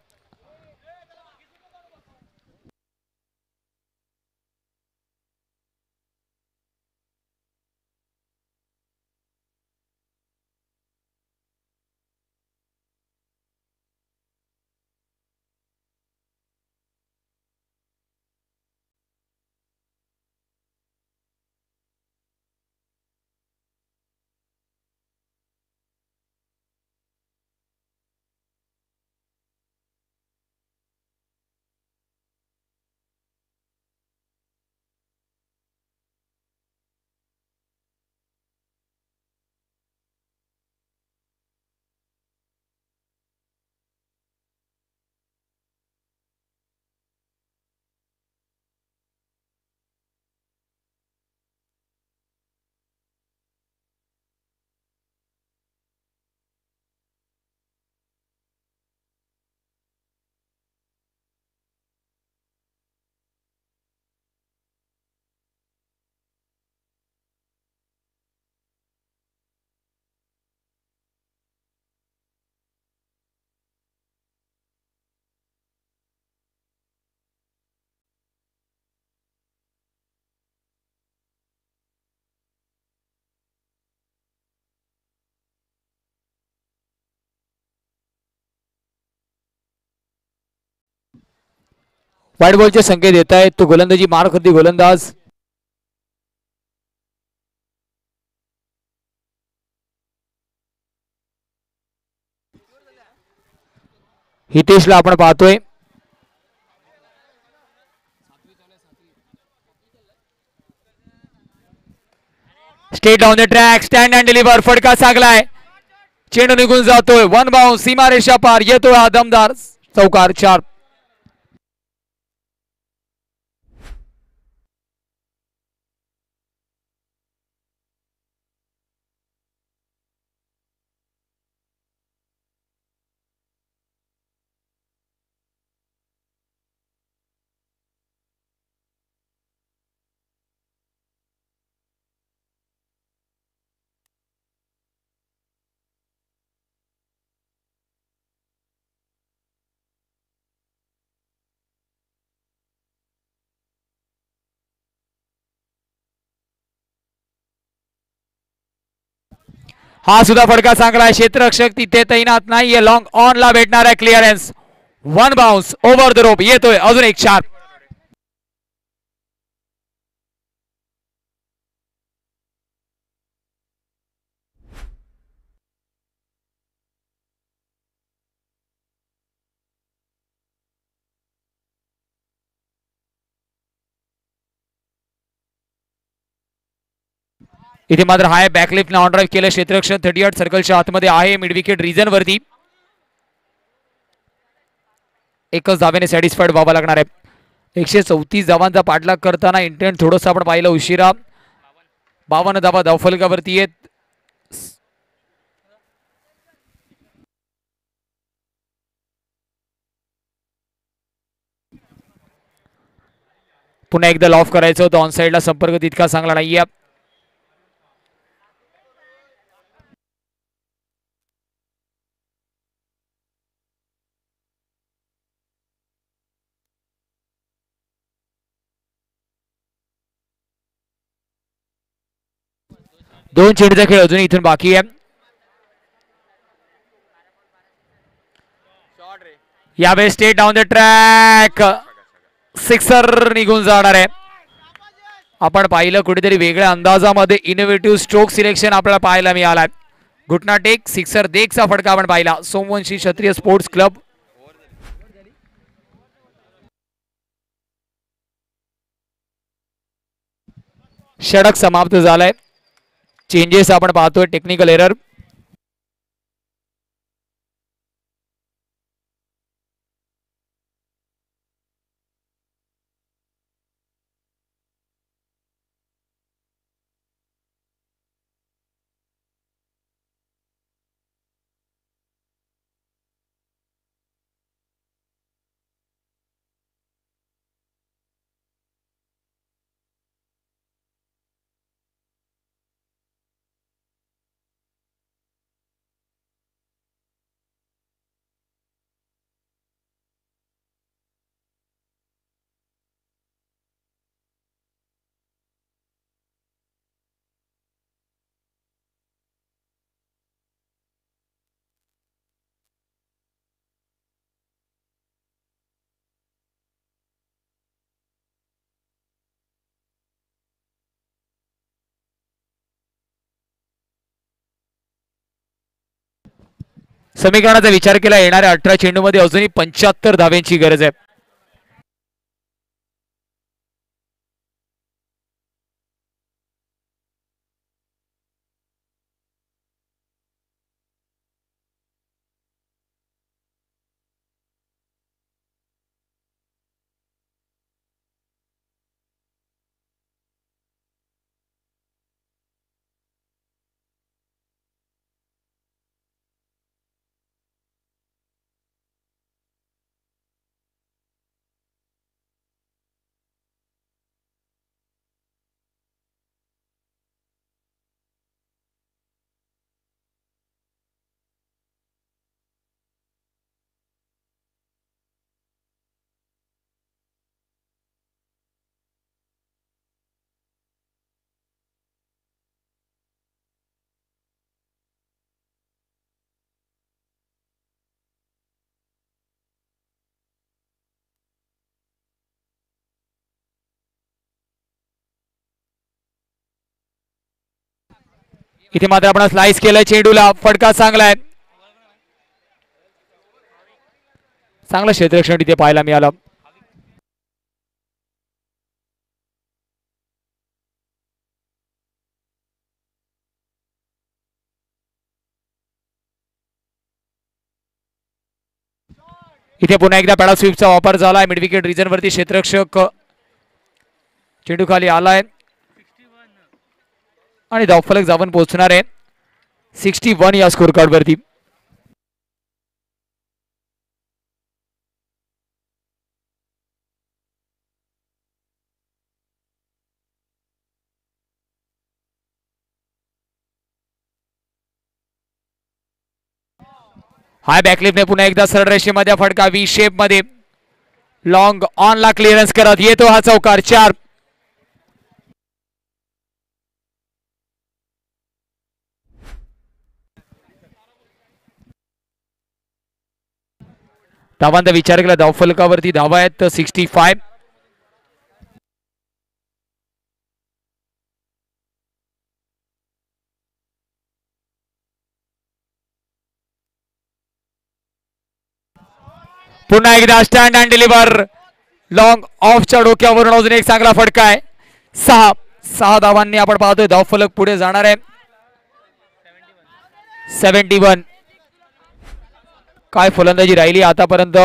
वाईट बॉलचे संकेत येत आहेत. तो गोलंदाजी मार्क होती गोलंदाज. हितेशला आपण पाहतोय. State on the track. Stand and deliver. फटका सागलाय. चेंडू निघून जातोय. One bounce. सीमारेषा पार येतोय हा दमदार चौकार. 4. हा सुद्धा फटका चांगला आहे. क्षेत्ररक्षक तिथे तैनात नाहीये. लॉंग ऑन ला भेटणार आहे clearance. One bounce over the rope येतोय. अजून एक चार. इथे मात्र हाय बॅकलिफ्ट ऑन ड्राईव्ह केलं क्षेत्ररक्षण. 38 सर्कलच्या आतमध्ये आहे. मिड विकेट रिजन वरती एकच धावेने सॅटिस्फाईड व्हावं लागणार आहे. 134 धावांचा पाठलाग करताना इंटेंट थोडंस आपण पाहिलं उशिरा. 52 धावा धावफलकावरती आहेत. पुन्हा एकदा लॉफ करायचं होतं. ऑन साईडला संपर्क तितका चांगला नाहीये. दोन चेंडूचा खेळ अजून इथून बाकी आहे. यावेळेस state down the track sixer निघून जाणार आहे. आपण पाहिलं कुठेतरी वेगळ्या अंदाजामध्ये इनोव्हेटिव्ह स्ट्रोक सिलेक्शन आपल्याला पाहायला मिळालाय. घुटना टेक सिक्सर देखचा फटका आपण पाहिला. सोमवंशी क्षत्रिय स्पोर्ट्स क्लब षटक समाप्त झालाय. चेंजेस आपण पाहतोय. Technical error. समीकरणाचा विचार केला येणाऱ्या 18 चेंडूमध्ये अजूनही 75 धाव्यांची गरज आहे. इथे मात्र आपण स्लाइस केलं चेंडूला. फटका चांगला आहे. चांगलं क्षेत्ररक्षण इथे पाहायला मिळालं. इथे पुन्हा एकदा पॅडा स्वीपचा वापर झालाय. मिड विकेट रिजन वरती क्षेत्ररक्षक चेंडू खाली आलाय आणि धावफलक जाऊन पोहोचणार आहे 61 या स्कोर कार्ड वरती. हाय बॅकलिपने पुन्हा एकदा सरळ रेषेमध्ये फटका व्ही शेप मध्ये लॉंग ऑन ला क्लिअरन्स करत येतो हा चौकार. 4. धावांचा विचार केला धावफलकावरती धावा आहेत 65. पुन्हा एकदा स्टँड अँड डिलिव्हर लॉंग ऑफच्या डोक्यावरून अजून एक चांगला फटका आहे. 6 धावांनी आपण पाहतोय धावफलक पुढे जाणार आहे. 71. काय फलंदाजी राहिली आतापर्यंत.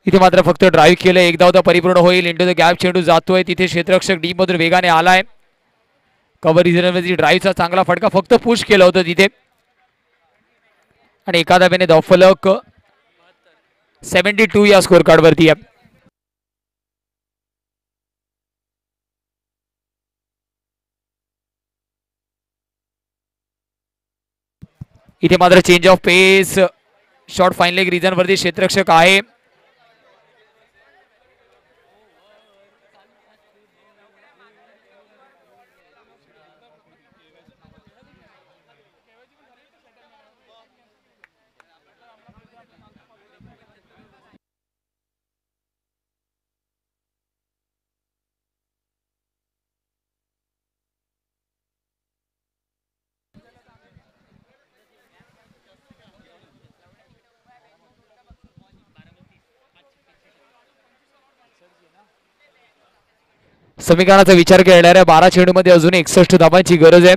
इथे मात्र फक्त ड्राईव्ह केलं. एकदा होता परिपूर्ण होईल. इंटू द गॅप चेंडू जातोय तिथे क्षेत्ररक्षक डी मधून वेगाने आलाय. कव्हर रिझनमध्ये ड्राईव्हचा चांगला फटका फक्त पुश केलं होतं तिथे आणि एका धाब्याने धावफलक 72 या स्कोर कार्ड वरती आहे. इथे मात्र change of pace short fine leg region वरती क्षेत्ररक्षक आहे. समीकरणाचा विचार करणाऱ्या 12 चेंडूमध्ये अजून 61 धावांची गरज आहे.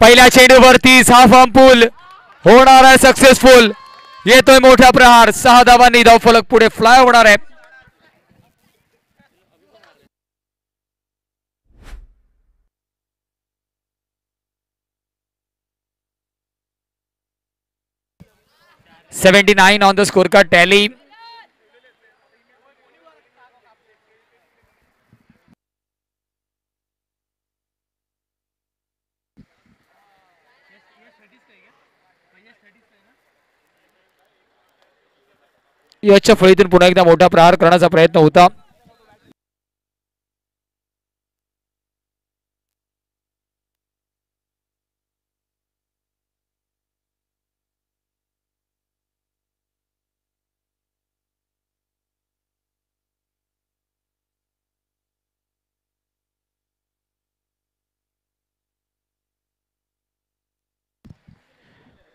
पहिल्या चेंडूवरती साफाम पूल होणार आहे सक्सेसफुल. येतोय मोठा प्रहार. 6 धावांनी धावफलक पुढे फ्लाय होणार आहे. $79 on the score card tally. यशच्या फळीतून पुन्हा एकदा मोठा प्रहार करण्याचा प्रयत्न होता.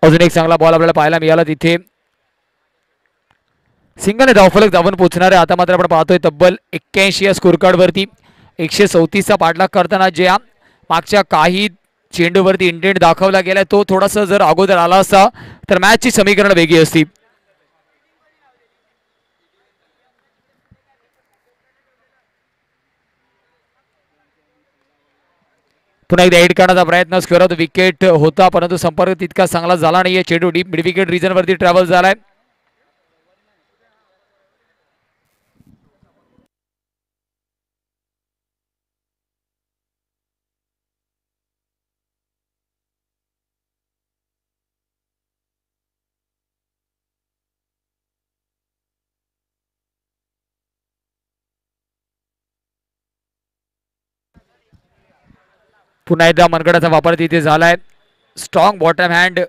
अजून एक चांगला बॉल आपल्याला पाहायला मिळाला तिथे. सिंगल धावफलक धावून पोहोचणार आहे. आता मात्र आपण पाहतोय तब्बल 81 या स्कोर कार्ड वरती 134 चा पाठलाग करताना ज्या मागच्या काही चेंडूवरती इंटेंट दाखवला गेलाय तो थोडासा जर अगोदर आला असता तर मॅचची समीकरण वेगळी असती. पुन्हा एकदा हिट करण्याचा प्रयत्न करत विकेट होता परंतु संपर्क तितका चांगला झाला नाहीये. चेंडू डीप मिड विकेट रिजन वरती ट्रॅव्हल झालाय. पुन्हा एकदा मनगडाचा वापर तिथे झालाय. स्ट्रॉंग बॉटम हँड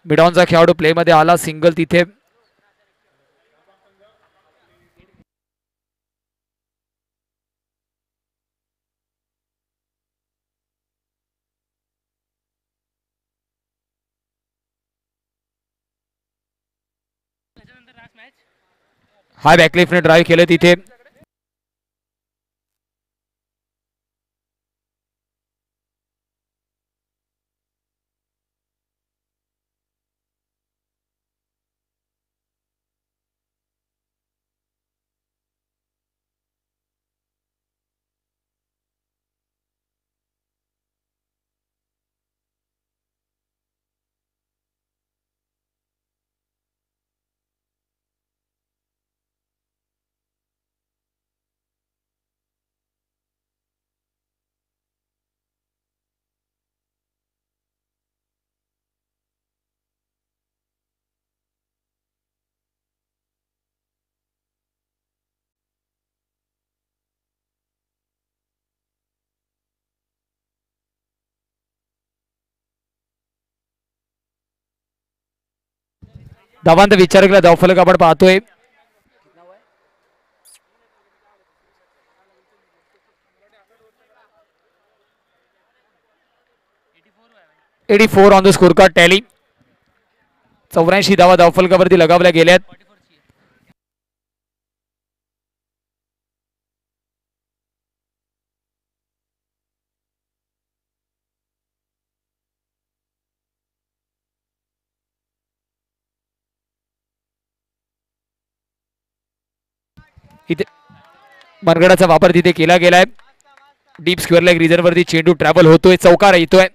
मिडॉनचा खेळाडू प्ले मध्ये आला. सिंगल तिथे हाय बॅकलिफ्टने ड्राईव्ह केलं तिथे. धावांत विचार केला धावफलक आपण पाहतोय. Eighty 4 on the score card tally. 84 धावा धावफलकावरती लगावल्या गेल्यात. इथे मनगडाचा वापर तिथे केला गेलाय. डीप स्क्वेअर लेग रिजन वरती चेंडू ट्रॅव्हल होतोय, चौकार येतोय.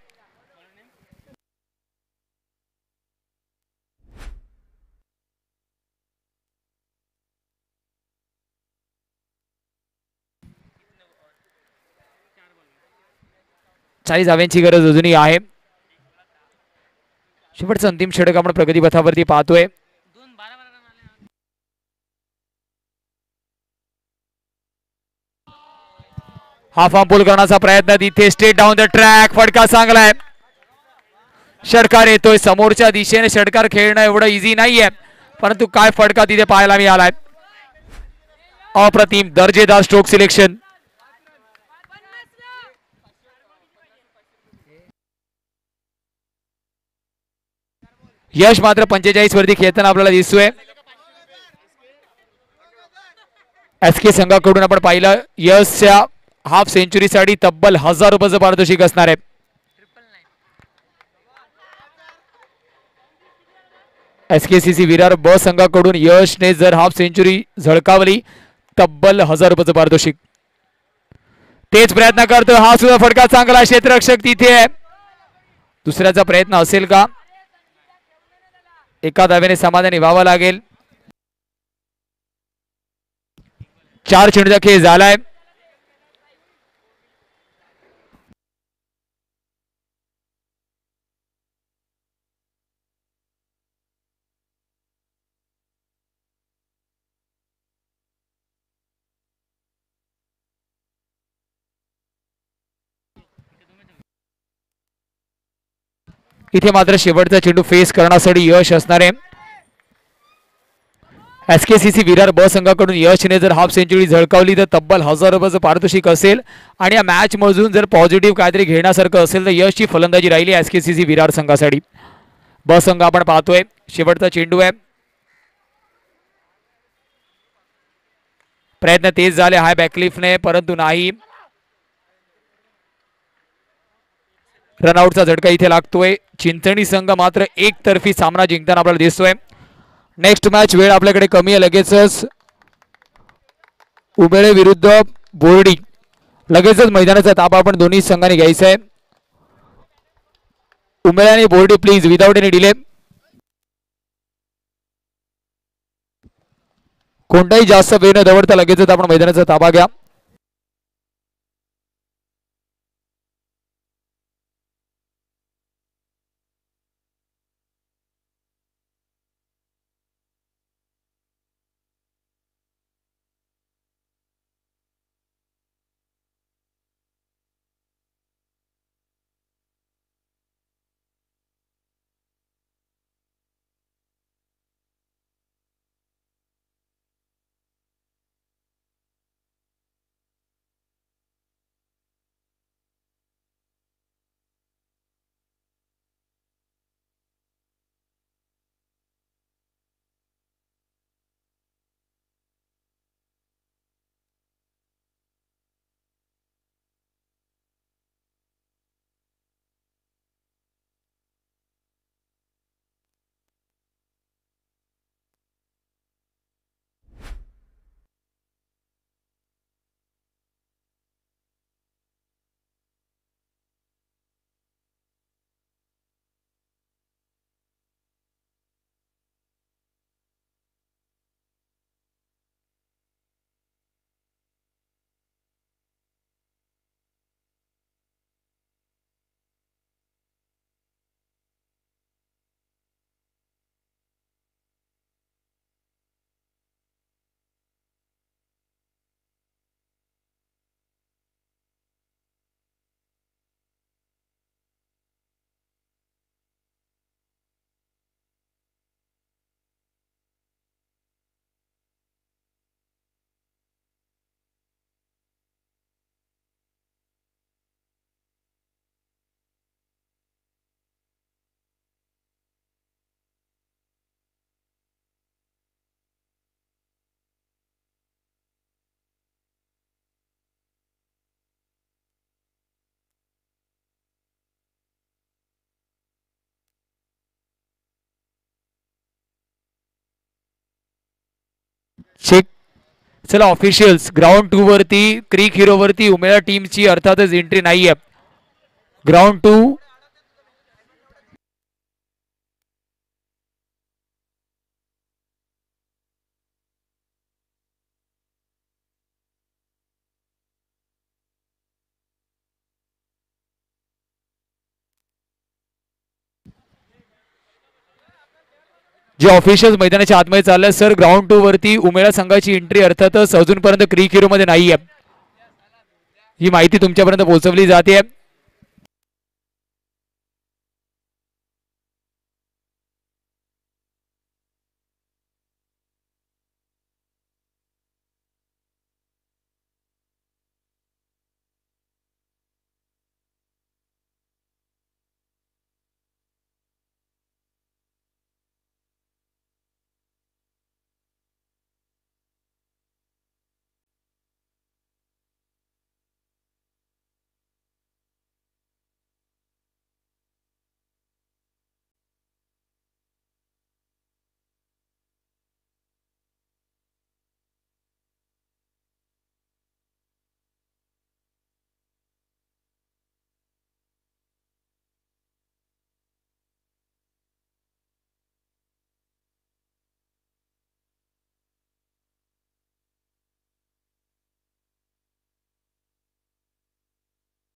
चाळीस धाव्यांची गरज अजूनही आहे. शेवटचं अंतिम षटक आपण प्रगती पथावरती पाहतोय. हा फॉर्म पूल करण्याचा प्रयत्न तिथे स्ट्रेट डाऊन द ट्रॅक. फटका चांगला आहे. षटकार येतोय समोरच्या दिशेने. षटकार खेळणं एवढं इझी नाहीये, परंतु काय फटका तिथे पाहायला मिळालाय. अप्रतिम दर्जेदार स्ट्रोक सिलेक्शन. यश मात्र 45 वरती खेळताना आपल्याला दिसतोय. एसके संघाकडून आपण पाहिलं यशच्या हाफ सेंचुरीसाठी तब्बल 1000 रुपयाचं पारितोषिक असणार आहे. एसकेसीसी विरार ब संघाकडून यशने जर हाफ सेंचुरी झळकावली तब्बल 1000 रुपयाचं पारितोषिक. तेच प्रयत्न करतो. हा सुद्धा फटका चांगला. क्षेत्ररक्षक तिथे आहे. दुसऱ्याचा प्रयत्न असेल का? एका धावेने समाधानी व्हावं लागेल. 4 चेंडूचा खेळ झालाय. इथे मात्र शेवटचा चेंडू फेस करण्यासाठी यश असणार आहे. एसकेसीसी विरार ब संघाकडून यशने जर हाफ सेंचुरी झळकावली तर तब्बल 1000 रुपयाचं पारितोषिक असेल. आणि या मॅच मधून जर पॉझिटिव्ह काहीतरी घेण्यासारखं असेल तर यशची फलंदाजी राहिली एसकेसीसी विरार संघासाठी. ब संघ आपण पाहतोय. शेवटचा चेंडू आहे. प्रयत्न तेज झाले हाय बॅकलिफने, परंतु नाही. रनआउटचा झटका इथे लागतोय. चिंचणी संघ मात्र एकतर्फी सामना जिंकताना आपल्याला दिसतोय. नेक्स्ट मॅच वेळ आपल्याकडे कमी आहे. लगेचच उमेळे विरुद्ध बोर्डी. लगेचच मैदानाचा ताबा आपण दोन्ही संघांनी घ्यायचा आहे. उमेळे आणि Bordi please without any delay. कोणताही जास्त वेळ न दवडता लगेचच आपण मैदानाचा ताबा घ्या. चेक. चला ऑफिशियल्स ग्राउंड 2 वरती क्रिक हिरो वरती उमेळा टीमची अर्थातच एंट्री नाहीये. ग्राउंड 2 जे ऑफिशियल मैदानाच्या आतमध्ये चाललंय सर. ग्राउंड 2 वरती उमेळा संघाची एंट्री अर्थातच अजूनपर्यंत क्रिक हिरो मध्ये नाहीये. ही माहिती तुमच्यापर्यंत पोहोचवली जाते.